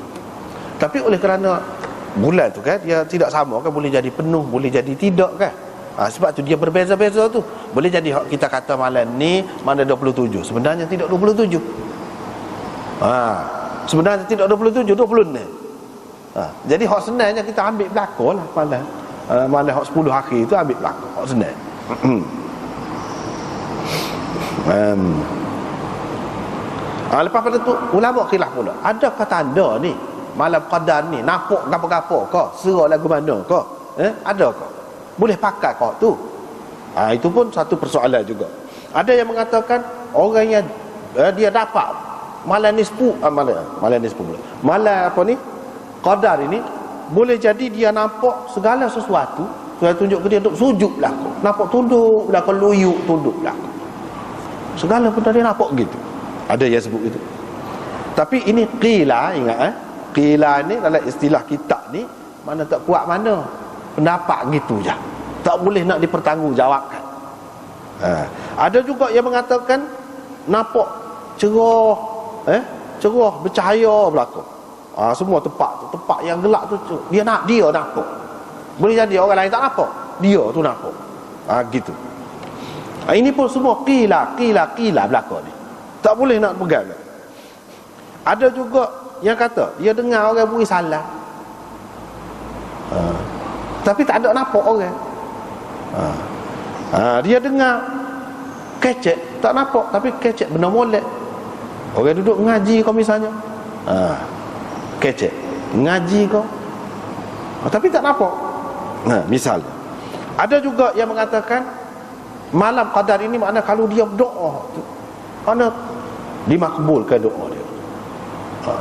Speaker 1: Tapi oleh kerana bulan tu kan dia tidak sama kan, boleh jadi penuh, boleh jadi tidak kan. Sebab tu dia berbeza-beza tu. Boleh jadi kita kata malam ni mana 27, sebenarnya tidak 27. Sebenarnya tidak 27, 26. Jadi hak senangnya kita ambil belakang lah malam. Malam hak 10 akhir tu ambil belakang, hak senang. Lepas pada tu ulama khilaf pula, adakah tanda ni malam qadar ni nampak gapo-gapo ke, serah lagu mana ke, adakah boleh pakai kau tu? Itu pun satu persoalan juga. Ada yang mengatakan orang yang dia dapat malam nisfu, malam nisfu pula, malam apa ni qadar ini, boleh jadi dia nampak segala sesuatu. Saya tunjuk ke dia untuk sujud belakang, nampak tunduk belakang, luyuk tunduk belakang, segala pun dia nampak gitu. Ada yang sebut itu. Tapi ini qila, ingat qila ni dalam istilah kitab ni mana tak kuat mana, pendapat gitu je, tak boleh nak dipertanggungjawabkan. Ada juga yang mengatakan nampak cerah, cerah bercahaya belakang. Semua tempat tu, tempat yang gelap tu dia nampak. Boleh jadi orang lain tak nampak. dia tu nampak. Gitu. Ini pun semua qila belaka ni. Tak boleh nak pegang. Ada juga yang kata dia dengar orang beri salam, tapi tak ada nampak orang. Dia dengar kecek, tak nampak, tapi kecek benda molek. Orang duduk ngaji kau misalnya, kecek ngaji kau, tapi tak nampak. Misalnya ada juga yang mengatakan malam qadar ini makna kalau dia berdoa tu, makna dimakbulkan doa dia.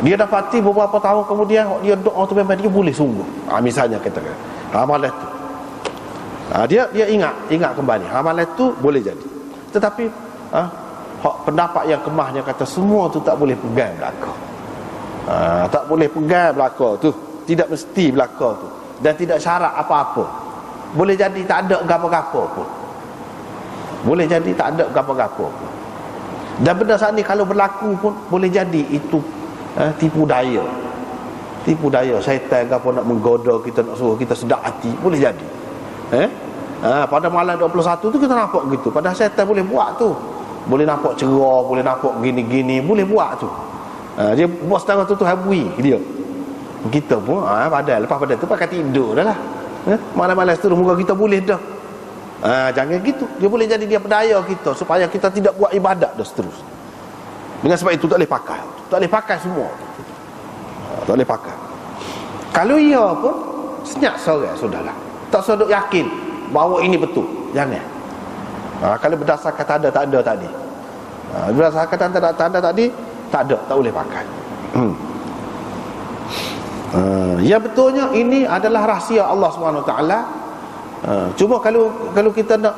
Speaker 1: Dia dapati beberapa tahun kemudian dia doa tu memang dia boleh sungguh. Misalnya katakan amalan tu, dia ingat kembali amalan tu boleh jadi. Tetapi pendapat yang kemahnya kata semua tu tak boleh pegang belaka. Tak boleh pegang belaka tu, tidak mesti belaka tu, dan tidak syarat apa-apa. Boleh jadi tak ada gapo-gapo pun. Boleh jadi tak ada gapo-gapo pun. Dan benda saat ni kalau berlaku pun boleh jadi itu tipu daya. Tipu daya syaitan gapo nak menggoda kita, nak suruh kita sedap hati, boleh jadi. Pada malam 21 tu kita nampak gitu. Padahal syaitan boleh buat tu. Boleh nampak cerah, boleh nampak gini-gini, boleh buat tu. Dia buat setengah tu habui dia. Kita pun padahal lepas pada tu pakai tidur dah lah. Malam-malam seterus muka kita boleh dah. Jangan gitu. Dia boleh jadi dia berdaya kita supaya kita tidak buat ibadat dah seterus. Dengan sebab itu tak boleh pakai. Tak boleh pakai semua. Tak boleh pakai. Kalau ia pun senyap seorang sudahlah. Tak seduk yakin bahawa ini betul. Jangan. Kalau berdasarkan tanda-tanda tadi, berdasarkan tanda-tanda tadi, tak ada, tak boleh pakai. Yang betulnya ini adalah rahsia Allah SWT. Cuma kalau kita nak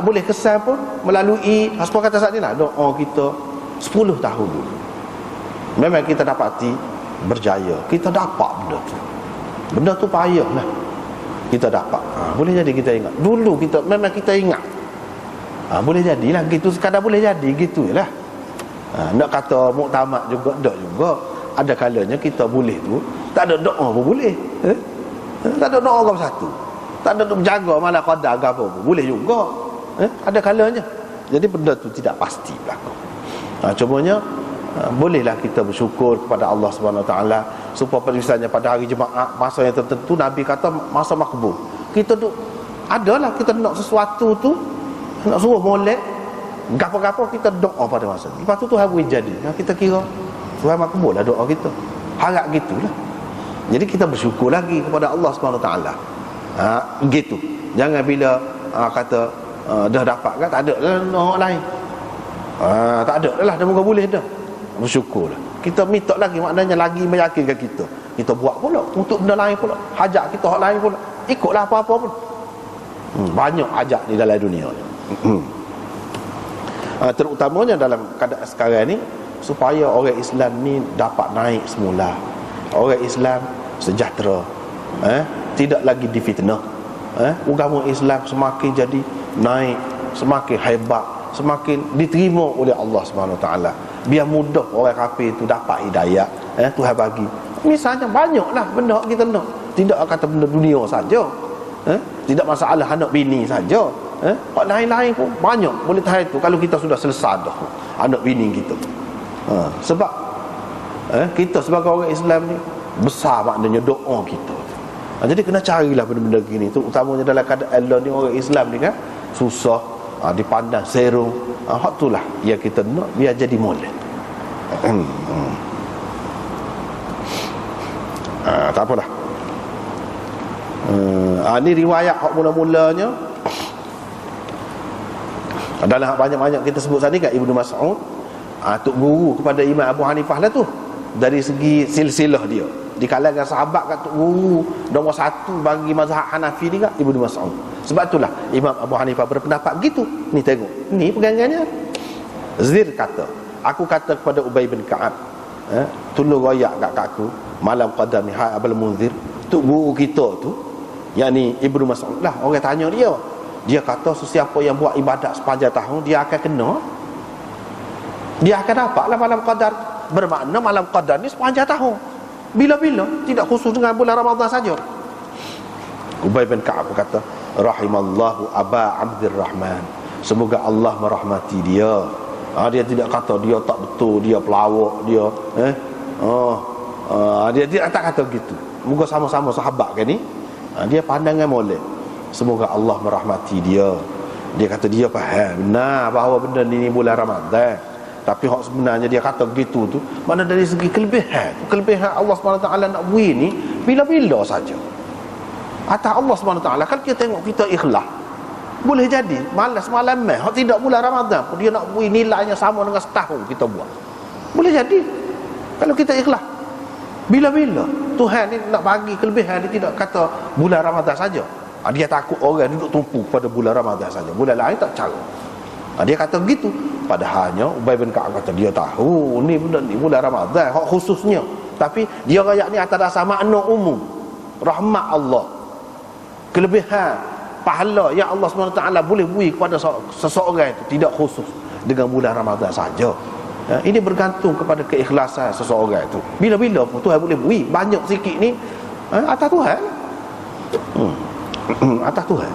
Speaker 1: boleh kesan pun melalui seperti kata saat ni lah, doa kita 10 tahun dulu, memang kita dapati berjaya. Kita dapat benda tu payah lah kita dapat. Boleh jadi kita ingat dulu, memang kita ingat. Boleh jadilah gitu, sekadar boleh jadi gitu lah. Nak kata muktamad juga tak juga. Ada kalanya kita boleh tu tak ada doa pun boleh. Tak ada doa orang satu, tak ada untuk menjaga malam qadar ke apa pun boleh juga. Ada kalanya. Jadi benda tu tidak pasti berlaku. Cumanya bolehlah kita bersyukur kepada Allah Subhanahu Wa Taala supaya misalnya pada hari Jumaat masa yang tertentu Nabi kata masa makbul. Kita tu adalah kita nak sesuatu tu, nak suruh molek gapo-gapo, kita doa pada masa ni. Lepas tu hari jadi. Kita kira Tuhan makbul lah doa kita. Harap gitulah. Jadi kita bersyukur lagi kepada Allah Subhanahu Wa Taala. Gitu. Jangan bila kata dah dapat kan, tak ada lah orang lain. Tak ada lah, dah muka boleh dah. Bersyukurlah. Kita minta lagi, maknanya lagi meyakinkan kita. Kita buat pula untuk benda lain pula. Hajat kita hak lain pula. Ikutlah apa-apa pun. Banyak hajat di dalam dunia ni. Terutamanya dalam keadaan sekarang ni, supaya orang Islam ni dapat naik semula. Orang Islam sejahtera, tidak lagi difitnah. Agama Islam semakin jadi naik, semakin hebat, semakin diterima oleh Allah Subhanahu Wa Taala. Biar mudah orang kafir tu dapat hidayah, Tuhan bagi. Misalnya banyaklah benda kita nak. Tidak kata benda dunia saja, tidak masalah anak bini saja, lain-lain pun banyak boleh tahan tu kalau kita sudah selesai dah anak bini kita. Sebab kita sebagai orang Islam ni besar maknanya doa kita. Jadi kena carilah benda-benda gini tu, utamanya dalam keadaan ni orang Islam ni kan susah, dipandang serong. Hak itulah yang kita nak biar jadi molek. Tak apalah. Ni riwayat hak mula-mulanya adalah banyak-banyak kita sebut tadi kat Ibnu Mas'ud, tok guru kepada Imam Abu Hanifah lah tu. Dari segi silsilah dia di kalangan sahabat kat tok guru nombor 1 bagi mazhab Hanafi ni kat Ibnu Mas'ud. Sebab itulah Imam Abu Hanifah berpendapat gitu. Ni tengok, ni pegangannya. Zir kata, aku kata kepada Ubay bin Ka'ab, tolong royak kat aku malam qadar ni, hai Abul Munzir. Tok guru kita tu, yakni Ibnu Mas'ud lah, orang tanya dia kata sesiapa yang buat ibadat sepanjang tahun dia akan kena, dia akan dapatlah malam qadar. Bermakna malam qadar ni sepanjang tahun, bila-bila, tidak khusus dengan bulan Ramadan saja. Ubay bin Ka'ab kata, rahimallahu Aba Abdurrahman, semoga Allah merahmati dia. Dia tidak kata dia tak betul, dia pelawak, dia dia tak kata gitu. Moga sama-sama sahabat kan ni. Dia pandangan molek, semoga Allah merahmati dia. Dia kata dia faham benar bahawa benda ni bulan Ramadan. Tapi hak sebenarnya dia kata gitu tu, mana dari segi kelebihan Allah SWT nak beri ni bila-bila saja. Atas Allah SWT, kalau kita tengok kita ikhlas, boleh jadi malas malam hak tidak bulan Ramadan pun dia nak beri nilainya sama dengan setahun kita buat. Boleh jadi kalau kita ikhlas. Bila-bila Tuhan ni nak bagi kelebihan, dia tidak kata bulan Ramadan saja. Dia takut orang duduk tumpu pada bulan Ramadan saja, bulan lain tak cara. Dia kata gitu. Padahalnya Ubay bin Ka'ab kata dia tahu ni bulan Ramadan hak khususnya, tapi dia rakyat ni atas dasar makna umum, rahmat Allah, kelebihan pahala yang Allah SWT boleh beri kepada seseorang itu tidak khusus dengan bulan Ramadan saja. Ini bergantung kepada keikhlasan seseorang itu. Bila-bila pun Tuhan boleh beri banyak sikit ni, atas Tuhan. Atas Tuhan.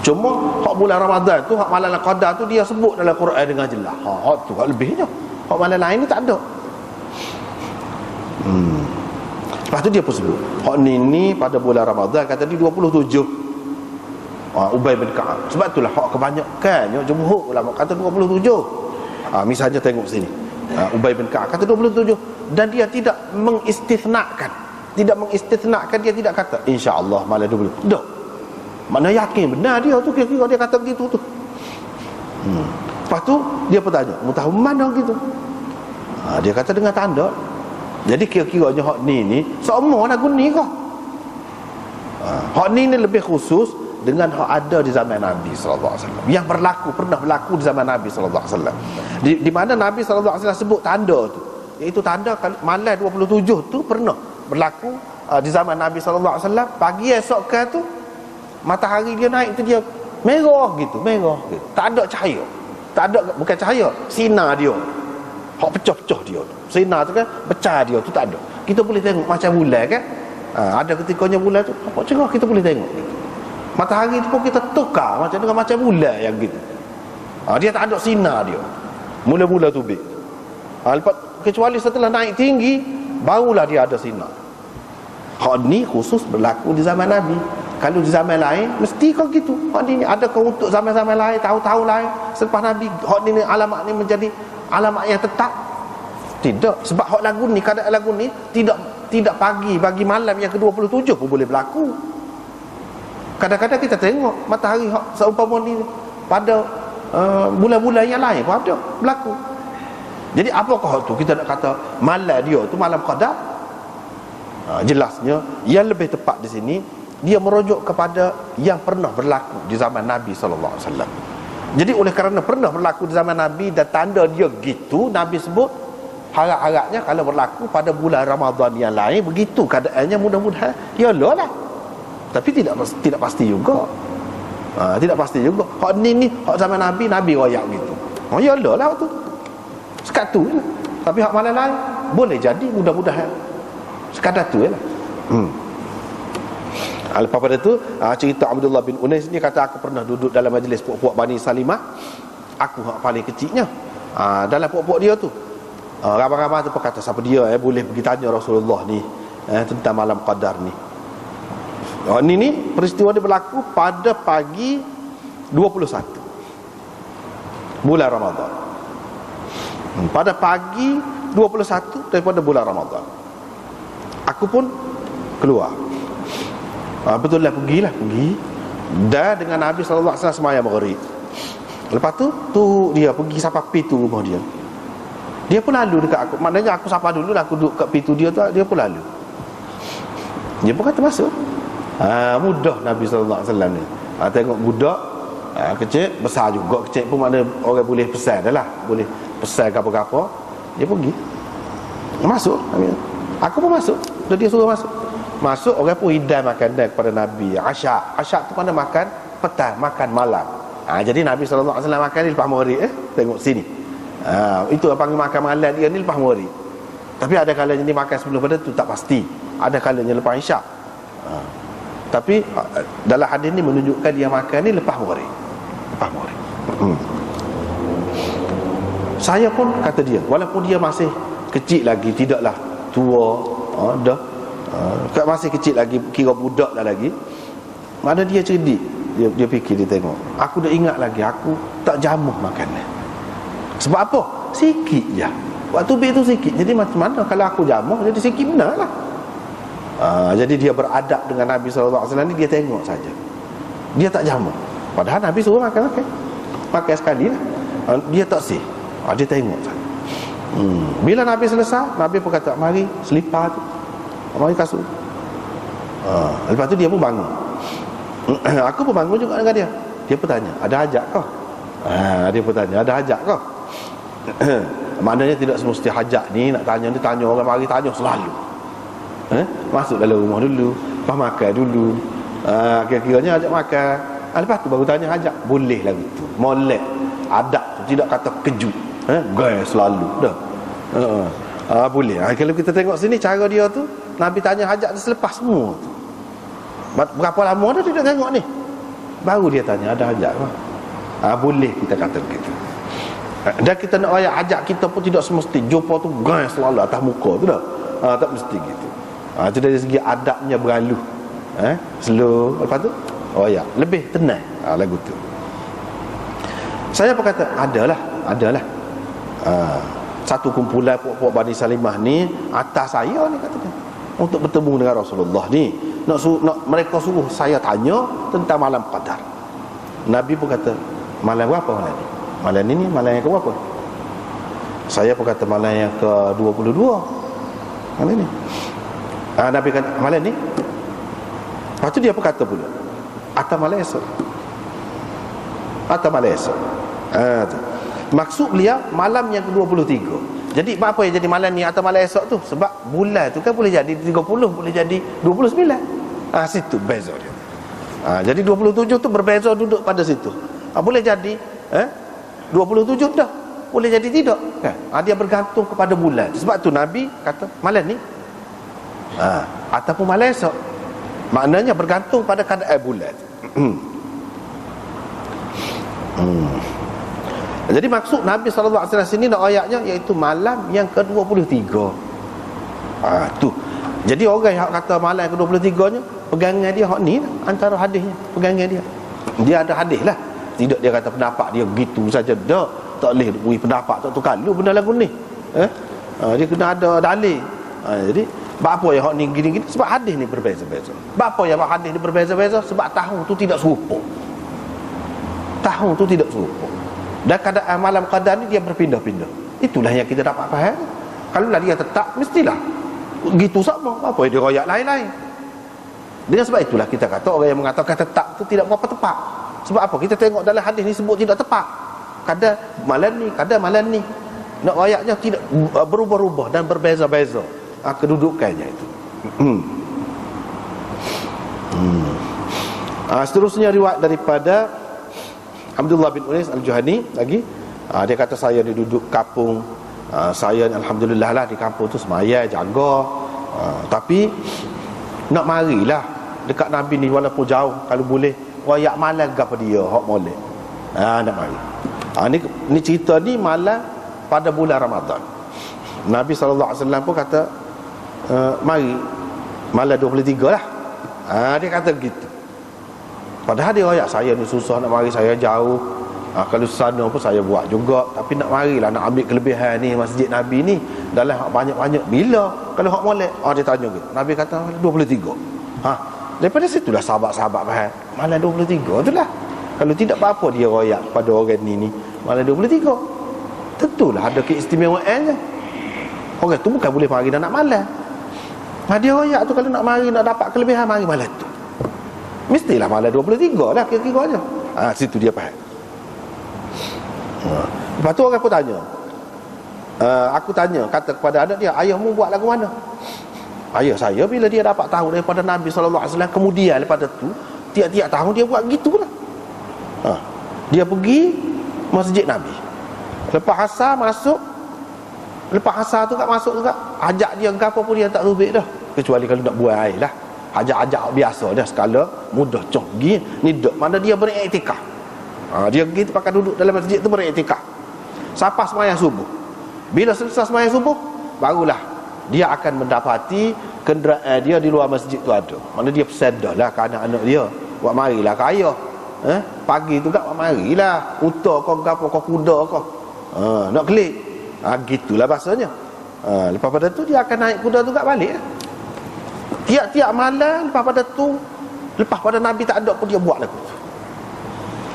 Speaker 1: Cuma hak bulan Ramadan tu, hak malam qadar tu dia sebut dalam Quran dengan jelas. Hak tu hak lebihnya. Hak malam lain ni tak ada. Lepas tu dia pun sebut hak ni pada bulan Ramadan kata dia 27. Ubay bin Ka'ab. Sebab itulah hak kebanyakannya jumhur ulama kata 27. Misalnya tengok sini. Ubay bin Ka'ab kata 27 dan dia tidak mengistisnakan. Dia tidak kata insya-Allah malam 20. Tak. Mana yakin benar dia tu, kira-kira dia kata begitu tu. Lepas tu dia bertanya, mu tahu mana gitu? Dia kata dengan tanda. Jadi kira-kiranya hak ni semua lagu ni kah? Hak ni lebih khusus dengan hak ada di zaman Nabi sallallahu alaihi wasallam, yang pernah berlaku di zaman Nabi sallallahu alaihi wasallam. Di mana Nabi sallallahu alaihi wasallam sebut tanda tu, iaitu tanda malam 27 tu pernah berlaku di zaman Nabi sallallahu alaihi wasallam. Pagi esok kan tu matahari dia naik tu dia merah gitu. Tak ada cahaya. Bukan cahaya, sinar dia. Hak pecah-pecah dia. Sinar tu kan pecah dia tu tak ada. Kita boleh tengok macam bulan kan. Ada ketikanya bulan tu apa cerah kita boleh tengok gitu. Matahari tu pun kita tukar macam bulan yang gitu. Dia tak ada sinar dia. Mula-mula tubik. Lepas kecuali setelah naik tinggi barulah dia ada sinar. Hak ni khusus berlaku di zaman Nabi. Kalau di zaman lain mesti kau gitu. Hak ni ada kau untuk zaman-zaman lain, tahun-tahun lain selepas Nabi, hak ni alamat ni menjadi alamat yang tetap? Tidak. Sebab hak lagu ni, keadaan lagu ni tidak bagi malam yang ke-27 pun boleh berlaku. Kadang-kadang kita tengok matahari hak seumpama ni pada bulan-bulan yang lain pun ada berlaku. Jadi apakah tu kita nak kata malam dia tu malam qadar? Jelasnya yang lebih tepat di sini dia merujuk kepada yang pernah berlaku di zaman Nabi sallallahu alaihi wasallam. Jadi oleh kerana pernah berlaku di zaman Nabi dan tanda dia gitu, Nabi sebut harap-harapnya kalau berlaku pada bulan Ramadan yang lain begitu keadaannya, mudah-mudahan yalah lah. Tapi tidak pasti juga. Tidak pasti juga. Hak ni hak zaman Nabi royak gitu. Yalah lah tu. Sekat tu lah. Tapi hak malam lain boleh jadi, mudah-mudahan sekadar tu lah. Lepas pada tu cerita Abdullah bin Unais ni kata aku pernah duduk dalam majlis puak-puak Bani Salimah. Aku hak paling kecilnya. Dalam puak-puak dia tu ramai-ramai tu kata siapa dia boleh pergi tanya Rasulullah ni tentang malam qadar ni. Ni peristiwa dia berlaku pada pagi 21 bulan Ramadan. Pada pagi 21 daripada bulan Ramadan. Aku pun keluar. Betul lah pergi. Dan dengan Nabi sallallahu alaihi wasallam sembahyang maghrib. Lepas tu dia pergi sampai pintu rumah dia. Dia pun lalu dekat aku. Maknanya aku sapa dulu lah, aku duduk kat pintu dia tu, dia pun lalu. Dia pun kata masuk. Mudah Nabi sallallahu alaihi wasallam ni. Tengok budak kecil, besar juga. Kecil pun makna orang boleh pesan dah lah. Boleh pesan apa-apa. Dia pergi. Masuk. Aku pun masuk. Dia suruh masuk. Masuk, orang pun hidang makanan kepada Nabi. Asyak tu mana makan petang, makan malam. Jadi Nabi sallallahu alaihi wasallam makan ni lepas maghrib. Tengok sini. Itu apa panggil makan malam dia ni lepas maghrib. Tapi ada kalanya dia makan sebelum pada tu tak pasti. Ada kalanya lepas isyak. Tapi dalam hadis ni menunjukkan dia makan ni lepas maghrib. Lepas maghrib. Saya pun kata dia, walaupun dia masih kecil lagi, tidaklah tua, dah masih kecil lagi, kira budak dah lagi. Mana dia cerdik, dia fikir, dia tengok, aku dah ingat lagi, aku tak jamuh makanan. Sebab apa? Sikit je. Waktu tubik tu sikit. Jadi macam mana kalau aku jamuh, jadi sikit benar lah. Jadi dia beradab dengan Nabi SAW ni, dia tengok saja, dia tak jamuh. Padahal Nabi suruh makan sekali lah. Dia tak sih. Dia tengok saja. Bila Nabi selesai, Nabi pun kata, mari selipar tu, mari kasut. Lepas tu dia pun bangun. Aku pun bangun juga dengan dia. Dia pun tanya, ada hajat kau? Dia pun tanya, ada hajat kau? Maknanya tidak semesti hajat ni nak tanya, dia tanya orang mari, tanya selalu. Masuk dalam rumah dulu, lepas makan dulu, kira-kiranya ajak makan, lepas tu baru tanya hajat. Boleh lah gitu, molek adab tu, tidak kata kejut, gaya selalu dah. Boleh. Kalau kita tengok sini cara dia tu, Nabi tanya hajat tu selepas semua tu. Berapa lama dah tidak tengok ni, baru dia tanya ada hajat ke? Boleh kita kata begitu. Dan kita nak ayat hajat kita pun tidak semesti jumpa tu gaya selalu atas muka tu dah. Tak mesti gitu. Itu dari segi adabnya berlalu, slow. Lepas tu ya, lebih tenang lagu tu. Saya pun kata adalah satu kumpulan puak-puak Bani Salimah ni atas saya ni, katanya, untuk bertemu dengan Rasulullah ni, nak mereka suruh saya tanya tentang malam qadar. Nabi pun kata, malam berapa malam ni? Malam ni malam yang ke berapa? Saya pun kata malam yang ke 22. Malam ni. Nabi kata malam ni. Lepas tu dia pun kata pula, atau malam esok. Atau malam esok. Maksud beliau malam yang ke-23. Jadi apa yang jadi malam ni atau malam esok tu? Sebab bulan tu kan boleh jadi 30, boleh jadi 29. Situ beza dia. Jadi 27 tu berbeza duduk pada situ. Boleh jadi 27 dah, boleh jadi tidak kan? Dia bergantung kepada bulan. Sebab tu Nabi kata malam ni ataupun malam esok. Maknanya bergantung pada keadaan bulan. Jadi maksud Nabi SAW sini nak ayatnya iaitu malam yang ke-23. Tu. Jadi orang yang kata malam ke-23 nya, pegangan dia hak ni lah, antara hadisnya, pegangan dia. Dia ada hadis lah. Tidak dia kata pendapat dia begitu saja. Tak boleh beri pendapat tak tukar lu benda lagu ni. Dia kena ada dalil. Jadi apa yang hak ni gini-gini? Sebab hadis ni berbeza-beza. Apa yang hadis ni berbeza-beza? Sebab tahun tu tidak serupa. Tahun tu tidak serupa. Dan keadaan malam qadar ni dia berpindah-pindah. Itulah yang kita dapat faham. Kalau lah dia tetap, mestilah gitu sama. Apa yang dia royak lain-lain. Dengan sebab itulah kita kata orang yang mengatakan tetap tu tidak berapa tepat. Sebab apa? Kita tengok dalam hadis ni sebut tidak tepat. Kadang malam ni, kadang malam ni. Nak royaknya tidak berubah-ubah dan berbeza-beza kedudukannya itu. Seterusnya riwayat daripada Abdullah bin Unais Al-Juhani lagi. Dia kata saya duduk kampung, saya alhamdulillah lah di kampung tu semaya jaga, tapi nak marilah dekat Nabi ni walaupun jauh, kalau boleh royak malam ke apa dia hak molek. Nak mari. Ni cerita ni malam pada bulan Ramadan. Nabi SAW pun kata mari malam 23 lah. Dia kata begitu. Padahal dia royak saya ni susah nak mari, saya jauh. Kalau sana pun saya buat juga, tapi nak marilah, nak ambil kelebihan ni masjid Nabi ni dalam hak banyak-banyak. Bila kalau hak molek? Dia tanya gitu. Nabi kata 23. Daripada situlah sahabat-sahabat faham malam 23 tu lah. Kalau tidak apa-apa dia royak pada orang ni malam 23. Tentulah ada keistimewaannya. Orang tu bukan boleh mari dan nak malam. Dia royak tu kalau nak mari, nak dapat kelebihan, mari malam tu. Mestilah malam 23 lah kira-kira aja. Situ dia faham. Lepas tu orang pun tanya, aku tanya, kata kepada anak dia, ayahmu buat lagu mana? Ayah saya bila dia dapat tahu daripada Nabi SAW, kemudian daripada tu tiap-tiap tahun dia buat gitulah. Dia pergi masjid Nabi, lepas asar masuk, lepas asar tu kat masuk juga, ajak dia ke apa pun dia tak rubik dah, kecuali kalau nak buang air lah. ajak-ajak biasa dah skala mudah cong pergi ni dok mana dia beriktikaf. Dia pergi pakai duduk dalam masjid tu beriktikaf sampai sembahyang subuh. Bila selesai sembahyang subuh barulah dia akan mendapati kenderaan dia di luar masjid tu ada. Mana dia pesan dah lah ke anak-anak dia, buat marilah ke ayah. Pagi tu tak buat marilah unta kau gapo kau kuda kau. Nak kelik. Gitulah bahasanya. Lepas pada tu dia akan naik kuda tu kat balik. Tiap-tiap malam lepas pada tu, lepas pada Nabi tak ada pun dia buat lagu tu.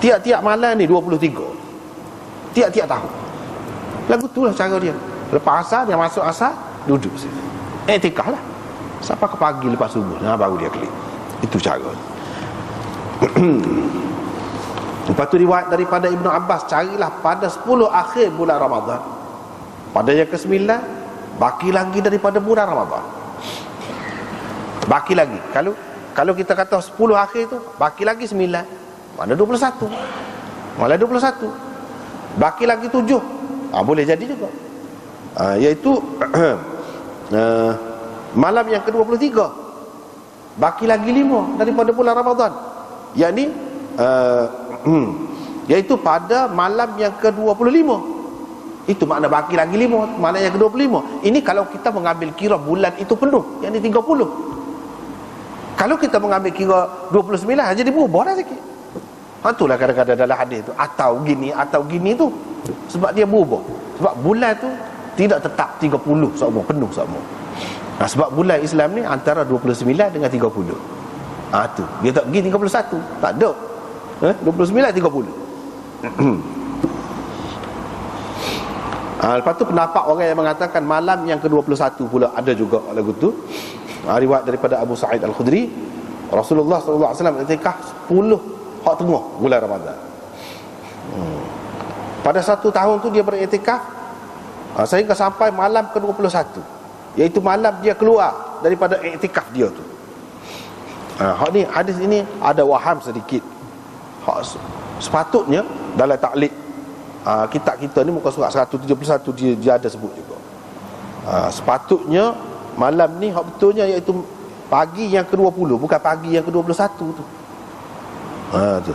Speaker 1: Tiap-tiap malam ni 23. Tiap-tiap tahun. Lagu tu lah cara dia. Lepas asar dia masuk asar duduk situ. Iktikaf lah. Sampai ke pagi lepas subuh baru dia kelik. Itu cara. Lepas tu riwayat daripada Ibnu Abbas, carilah pada 10 akhir bulan Ramadan. Pada yang ke-9 baki lagi daripada bulan Ramadan. Baki lagi. Kalau kita kata 10 akhir tu baki lagi 9. Mana 21. Malah 21. Baki lagi 7. Boleh jadi juga. Iaitu malam yang ke-23 baki lagi 5 daripada bulan Ramadan. Yakni iaitu pada malam yang ke-25. Itu makna baki lagi 5, malam yang ke-25. Ini kalau kita mengambil kira bulan itu penuh, yakni 30. Kalau kita mengambil kira 29 jadi berubah dah sikit. Itulah kadang-kadang dalam hadis tu atau gini tu. Sebab dia berubah. Sebab bulan tu tidak tetap 30 semua penuh semua. Sebab bulan Islam ni antara 29 dengan 30. Tu dia tak pergi 31. Tak ada. 29 30. Lepas tu pendapat orang yang mengatakan malam yang ke-21 pula ada juga lagu tu. Riwayat daripada Abu Sa'id Al-Khudri, Rasulullah sallallahu alaihi wasallam iktikaf 10 hak tengah bulan Ramadan. Pada satu tahun tu dia beriktikaf sehingga sampai malam ke-21, iaitu malam dia keluar daripada iktikaf dia tu. Hak ni hadis ini ada waham sedikit. Hak sepatutnya dalam taklid kitab kita ni muka surat 171 dia ada sebut juga. Sepatutnya malam ni hak betulnya iaitu pagi yang ke-20, bukan pagi yang ke-21 tu. Tu.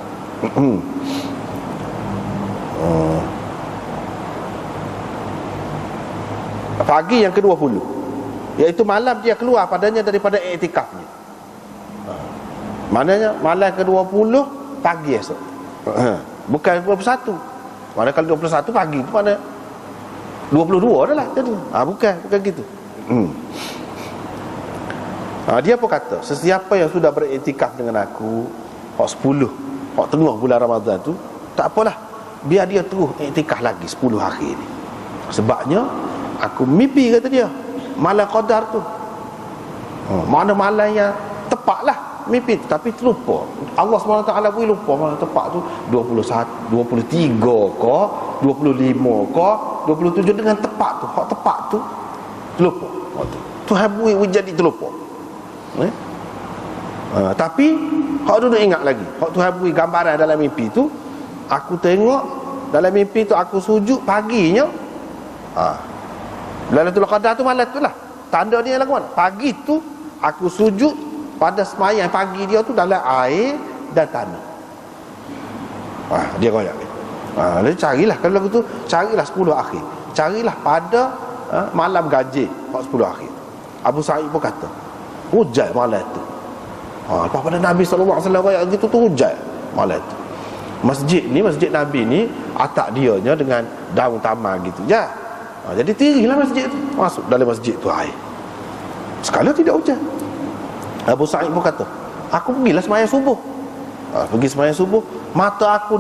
Speaker 1: Pagi yang ke-20, iaitu malam dia keluar padanya daripada iktikafnya. Maknanya malam ke-20 pagi esok. Bukan 21. Mana kalau 21 pagi tu mana 22 dah lah jadi. Bukan gitu. Dia pun kata sesiapa yang sudah beriktikaf dengan aku hak 10 hak tengah bulan Ramadan tu, tak apalah, biar dia terus iktikaf lagi 10 hari ni. Sebabnya aku mimpi, kata dia, malam qadar tu. Mana malam yang tepat lah mimpi tu, tapi terlupa. Allah SWT boleh lupa malam tepat tu 21, 23 ke 25 ke 27 dengan tepat tu. Hak tepat tu terlupa. Tuhan boleh jadi terlupa. Tapi hak duduk ingat lagi. Hak Tuhan beri gambaran dalam mimpi tu, aku tengok dalam mimpi tu aku sujud paginya. Lailatul Qadar tu malam tu lah. Tanda dia lagu mana? Pagi tu aku sujud pada sembahyang pagi dia tu dalam air dan tanah. Dia koyak. Jadi carilah kalau lagu tu, carilah 10 akhir. Carilah pada malam gaji 10 akhir. Abu Sa'id pun kata hujan malam tu. Lepas pada Nabi SAW kayak gitu tu hujan malam tu. Masjid Nabi ni atap dianya dengan daun taman gitu je. Jadi tirilah masjid tu, masuk dalam masjid tu air. Sekala tidak hujan. Abu Sa'id pun kata, aku pergilah sembahyang subuh. Pergi sembahyang subuh,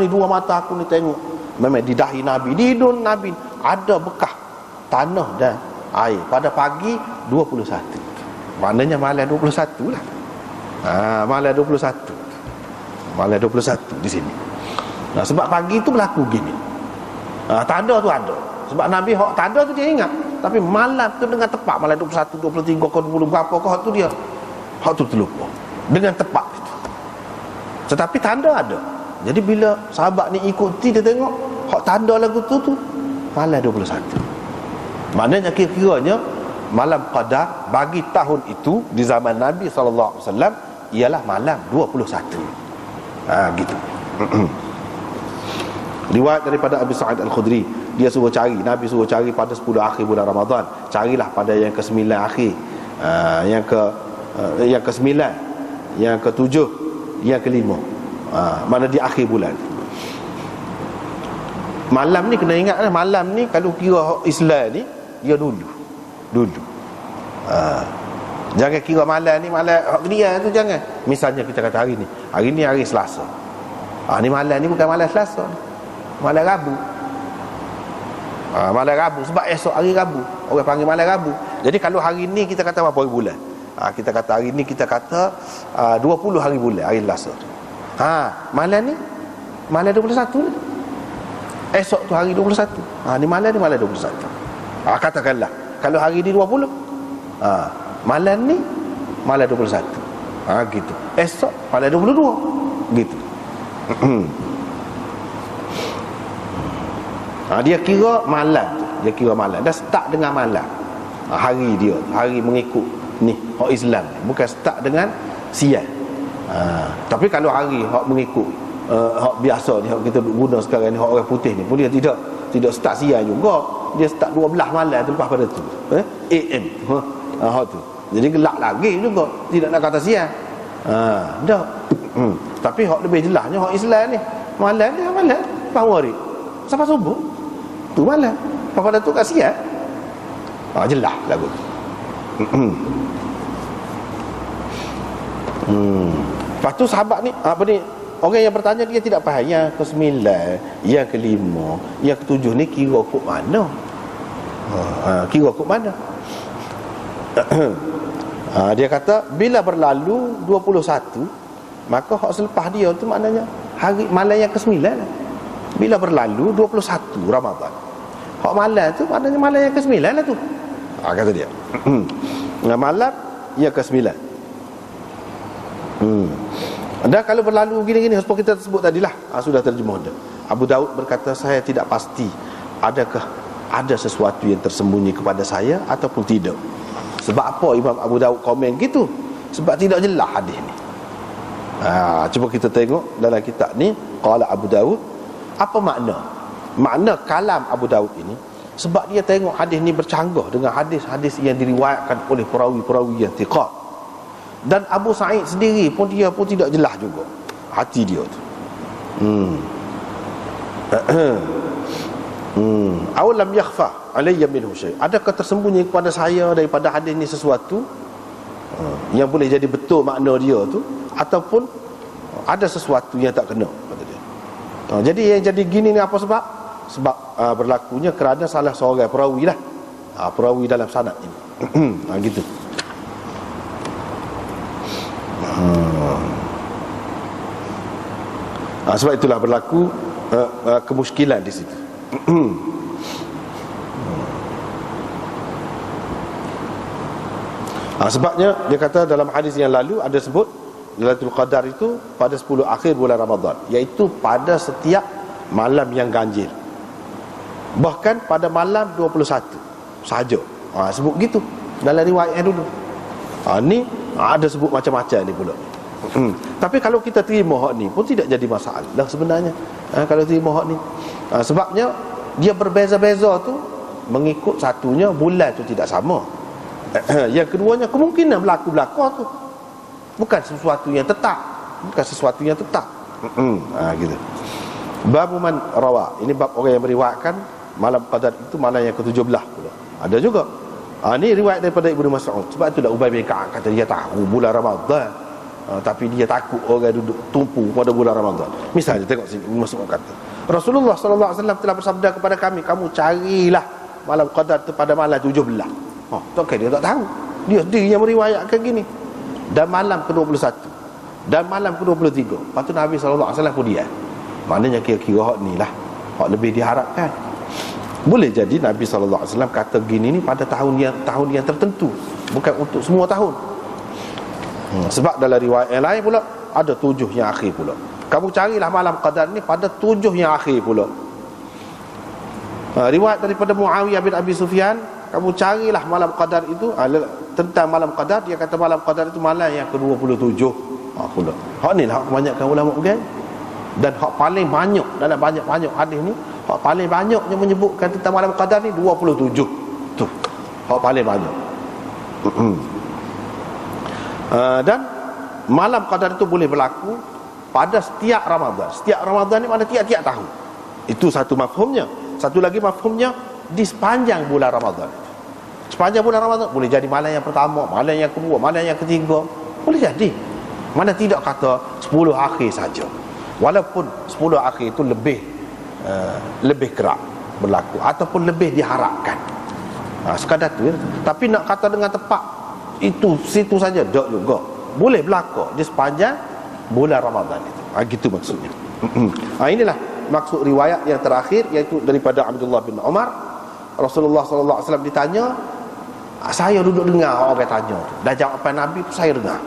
Speaker 1: dua mata aku ni tengok memang di dahi Nabi, di hidung Nabi ada bekas tanah dan air pada pagi 21. Maknanya malam 21 lah. Malam 21. Malam 21 di sini. Sebab pagi tu berlaku gini. Tanda tu ada. Sebab Nabi hak tanda tu dia ingat. Tapi malam tu dengan tepat, malam 21, 23, 20 berapa kau hak tu dia. Hak tu terlupa. Dengan tepat itu. Tetapi tanda ada. Jadi bila sahabat ni ikuti, dia tengok hak tanda lagu tu malam 21. Maknanya kira-kiranya malam qadar bagi tahun itu di zaman Nabi SAW ialah malam 21. Gitu. Riwayat daripada Abu Sa'id Al-Khudri, dia suruh cari, Nabi suruh cari pada 10 akhir bulan Ramadan. Carilah pada yang ke-9 akhir, yang ke-9, yang ke-7, yang ke-5. Mana di akhir bulan. Malam ni kena ingat lah, malam ni kalau kira Islam ni dia dulu. Jangan kira malam ni malam hak dia tu, jangan. Misalnya kita kata hari ni hari Selasa. Ni malam ni bukan malam Selasa ni. Malam Rabu. Malam Rabu sebab esok hari Rabu. Orang panggil malam Rabu. Jadi kalau hari ni kita kata berapa hari bulan? Kita kata hari ni kita kata 20 hari bulan, hari Selasa. Malam ni malam 21 ni. Esok tu hari 21. Ni malam 21. Katakanlah kalau hari ni 20, malam ni malam 21. Gitu. Esok malam 22. Gitu. Dia kira malam tu. Dia kira malam. Dah start dengan malam. Hari dia, hari mengikut ni hak Islam, bukan start dengan siang. Tapi kalau hari hak mengikut hak biasa ni, hak kita guna sekarang ni, hak orang putih ni pun dia tidak start siang juga. Dia start 12 malam tu lepas pada tu, AM. Hak tu. Jadi gelap lagi juga. Tidak nak kata siang. Dah. Tapi hak lebih jelasnya hak Islam ni. Malam dia malam pawari. Sampai subuh. Tu malam. Lepas pada tu kat siang. Jelas lagu tu. Lepas tu sahabat ni orang yang bertanya dia tidak faham. Yang ke-9, yang ke-5, yang ke-7 ni kira kok mana? Kira kok mana? Dia kata bila berlalu 21, maka hak selepas dia tu maknanya hari malam yang ke-9 lah. Bila berlalu 21 Ramadan, hak malam tu maknanya malam yang ke-9 lah tu. Kata dia. Malam yang ke-9. Dan kalau berlalu gini-gini seperti kita sebut tadilah, sudah terjemah dah. Abu Daud berkata, saya tidak pasti adakah ada sesuatu yang tersembunyi kepada saya ataupun tidak. Sebab apa Imam Abu Daud komen gitu? Sebab tidak jelas hadis ni. Cuba kita tengok dalam kitab ni, qala Abu Daud, apa makna kalam Abu Daud ini? Sebab dia tengok hadis ni bercanggah dengan hadis-hadis yang diriwayatkan oleh perawi-perawi yang thiqat. Dan Abu Sa'id sendiri pun dia pun tidak jelas juga hati dia tu. Aw lam yakhfa alayya minhu syai'. Adakah tersembunyi kepada saya daripada hadis ni sesuatu yang boleh jadi betul makna dia tu, ataupun ada sesuatu yang tak kena, kata dia. Jadi yang jadi gini ni apa sebab? Sebab berlakunya kerana salah seorang perawi lah. Perawi dalam sanad ini. Gitu. Sebab itulah berlaku kemuskilan di situ. Sebabnya dia kata dalam hadis yang lalu ada sebut Lailatul Qadar itu pada 10 akhir bulan Ramadan, iaitu pada setiap malam yang ganjil, bahkan pada malam 21 sahaja. Sebut gitu dalam riwayat yang dulu. Ni ada sebut macam-macam ni pula. Tapi kalau kita terima hak ni pun tidak jadi masalah sebenarnya. Kalau terima hak ni, sebabnya dia berbeza-beza tu mengikut satunya bulan tu tidak sama. Yang keduanya kemungkinan berlaku tu bukan sesuatu yang tetap. Gitu. Bab man rawa. Ini bab orang yang meriwayatkan malam qadar itu malam yang ke-17 pula. Ada juga. Ni riwayat daripada Ibnu Mas'ud. Sebab itulah Ubay bin Ka'ab kata dia tahu bulan Ramadan, tapi dia takut orang duduk tumpu pada bulan Ramadan. Misalnya tengok sini, Ibnu Mas'ud kata, Rasulullah sallallahu alaihi wasallam telah bersabda kepada kami, kamu carilah malam qadar itu pada malam 17. Tak dia tak tahu. Dia sendiri yang meriwayatkan gini. Dan malam ke-21 dan malam ke-23. Lepas tu Nabi sallallahu alaihi wasallam pun dia. Maknanya kira-kira hak ni lah hak lebih diharapkan. Boleh jadi Nabi sallallahu alaihi wasallam kata gini ni pada tahun yang tertentu, bukan untuk semua tahun. Sebab dalam riwayat yang lain pula ada 7 yang akhir pula. Kamu carilah malam qadar ni pada 7 yang akhir pula. Riwayat daripada Muawiyah bin Abi Sufyan kamu carilah malam qadar itu, tentang malam qadar. Dia kata malam qadar itu malam yang ke-27. Pula hak ni lah kebanyakan ulama kan. Dan hak paling banyak dalam banyak-banyak hadis ni, hak paling banyak yang menyebutkan tentang malam qadar ni 27. Tu hak paling banyak. Dan malam qadar itu boleh berlaku pada setiap Ramadan. Setiap Ramadan ni mana tiap-tiap tahun. Itu satu mafhumnya. Satu lagi mafhumnya di sepanjang bulan Ramadan. Sepanjang bulan Ramadan boleh jadi malam yang pertama, malam yang kedua, malam yang ketiga, boleh jadi. Mana tidak kata 10 akhir saja. Walaupun 10 akhir itu lebih kerap berlaku ataupun lebih diharapkan. Sekadar tu ya. Tapi nak kata dengan tepat itu situ saja tak juga. Boleh berlaku di sepanjang bulan Ramadan itu. Gitu maksudnya. Inilah maksud riwayat yang terakhir, iaitu daripada Abdullah bin Umar. Rasulullah sallallahu alaihi wasallam ditanya, saya duduk dengar orang tanya tu, dan jawapan Nabi tu saya dengar.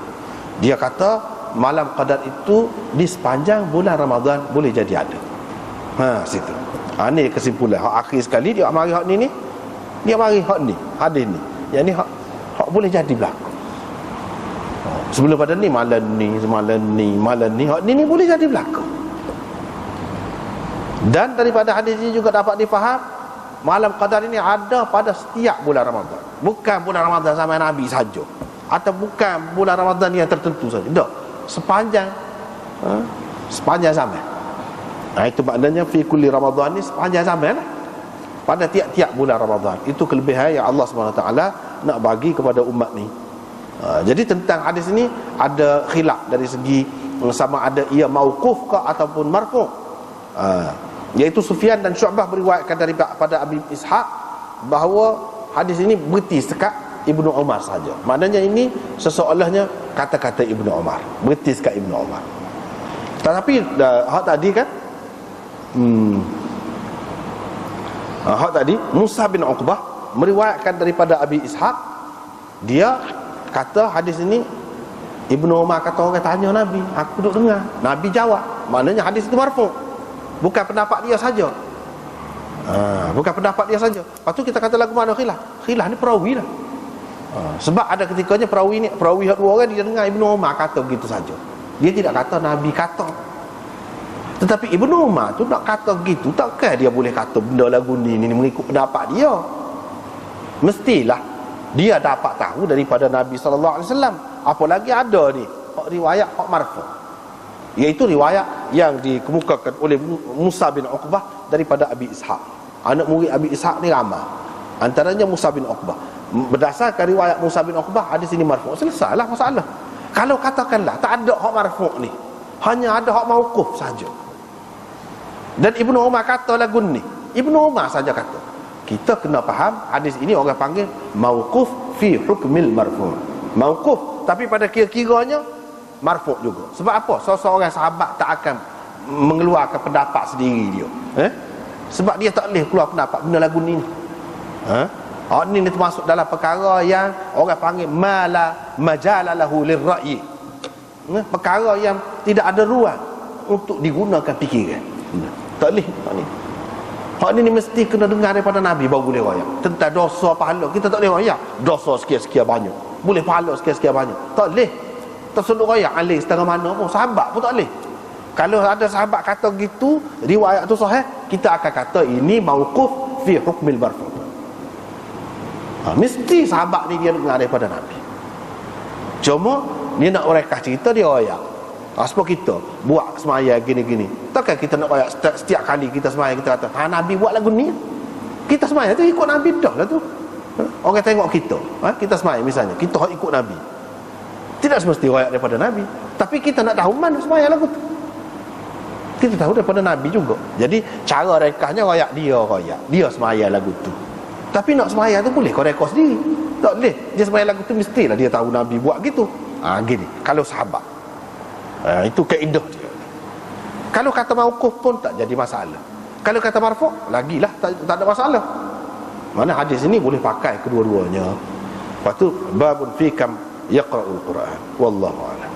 Speaker 1: Dia kata malam qadar itu di sepanjang bulan Ramadan boleh jadi ada. Situ. Ni kesimpulan. Hak akhir sekali dia mari hak ni. Dia mari hak ni, hadis ni. Yang ni hak boleh jadi berlaku. Sebelum pada ni malam ni hak ni boleh jadi berlaku. Dan daripada hadis ini juga dapat difaham malam qadar ini ada pada setiap bulan Ramadan. Bukan bulan Ramadan zaman Nabi saja, atau bukan bulan Ramadan yang tertentu saja. Tak. Sepanjang zaman. Itu maknanya fi kulli Ramadan ni sepanjang zaman lah. Pada tiap-tiap bulan Ramadan. Itu kelebihan yang Allah SWT nak bagi kepada umat ni. Jadi tentang hadis ini ada khilaf dari segi sama ada ia mauquf ke ataupun marfu'. Iaitu Sufyan dan Syu'bah beriwayatkan daripada Abi Ishaq bahawa hadis ini berhenti sekat Ibnu Umar saja. Maknanya ini seseolahnya kata-kata Ibnu Umar, berhenti sekat Ibnu Umar. Tetapi hak tadi kan hak tadi Musa bin Uqbah meriwayatkan daripada Abi Ishaq. Dia kata hadis ini Ibnu Umar kata orang tanya Nabi, aku duduk dengar, Nabi jawab. Maknanya hadis itu marfu'. Bukan pendapat dia saja. Bukan pendapat dia saja. Lepas tu kita kata lagu mana khilaf? Khilaf ni perawi lah. Sebab ada ketikanya perawi dua orang dia dengar Ibnu Umar kata begitu saja. Dia tidak kata Nabi kata. Tetapi Ibnu Umar tu nak kata begitu, takkan dia boleh kata benda lagu ni mengikut pendapat dia. Mestilah dia dapat tahu daripada Nabi sallallahu alaihi wasallam. Apalagi ada ni riwayat hak marfu', iaitu riwayat yang dikemukakan oleh Musa bin Uqbah daripada Abi Ishaq. Anak murid Abi Ishaq ni ramai, antaranya Musa bin Uqbah. Berdasarkan riwayat Musa bin Uqbah, hadis ini marfu'. Selesailah masalah. Kalau katakanlah tak ada hak marfu' ni, hanya ada hak mauquf saja, dan Ibnu Umar kata lagu ni, Ibnu Umar saja kata, kita kena faham hadis ini orang panggil mauquf fi hukmil marfu'. Mauquf tapi pada kira-kiranya marfu' juga. Sebab apa? Seorang sahabat tak akan mengeluarkan pendapat sendiri dia. Sebab dia tak boleh keluar pendapat benda lagu ni. Ini termasuk dalam perkara yang orang panggil mala majalalahu lirra'yi. Perkara yang tidak ada ruang untuk digunakan fikiran. Tak boleh. Hak ni mesti kena dengar daripada Nabi baru boleh royak. Tentang dosa pahala kita tak boleh royak. Dosa sekian-sekian banyak, boleh pahala sekian-sekian banyak, tak boleh. Tersudut royak alih setengah mana pun, sahabat pun tak boleh. Kalau ada sahabat kata gitu, riwayat tu sahih, kita akan kata ini mauquf fi hukmil marfu'. Mesti sahabat ni dia dengar daripada Nabi. Cuma dia nak rekah cerita, dia royak. Sebab kita buat semaya gini-gini, takkan kita nak royak setiap kali kita semaya kita kata Nabi buat lagu ni. Kita semaya tu ikut Nabi dah lah tu. Orang tengok kita, kita semaya misalnya, kita ikut Nabi, tidak semesti royak daripada Nabi. Tapi kita nak tahu mana semaya lagu tu, kita tahu daripada Nabi juga. Jadi cara rekahnya royak dia semaya lagu tu. Tapi nak semaya tu boleh kau rekah sendiri, tak boleh dia semaya lagu tu mestilah dia tahu Nabi buat gitu. Gini kalau sahabat, itu kaedah dia. Kalau kata mauquf pun tak jadi masalah. Kalau kata marfu' lagilah tak ada masalah. Mana hadis ini boleh pakai kedua-duanya. Lepas tu babun fi kam yaqra'ul Quran. Wallahu a'lam.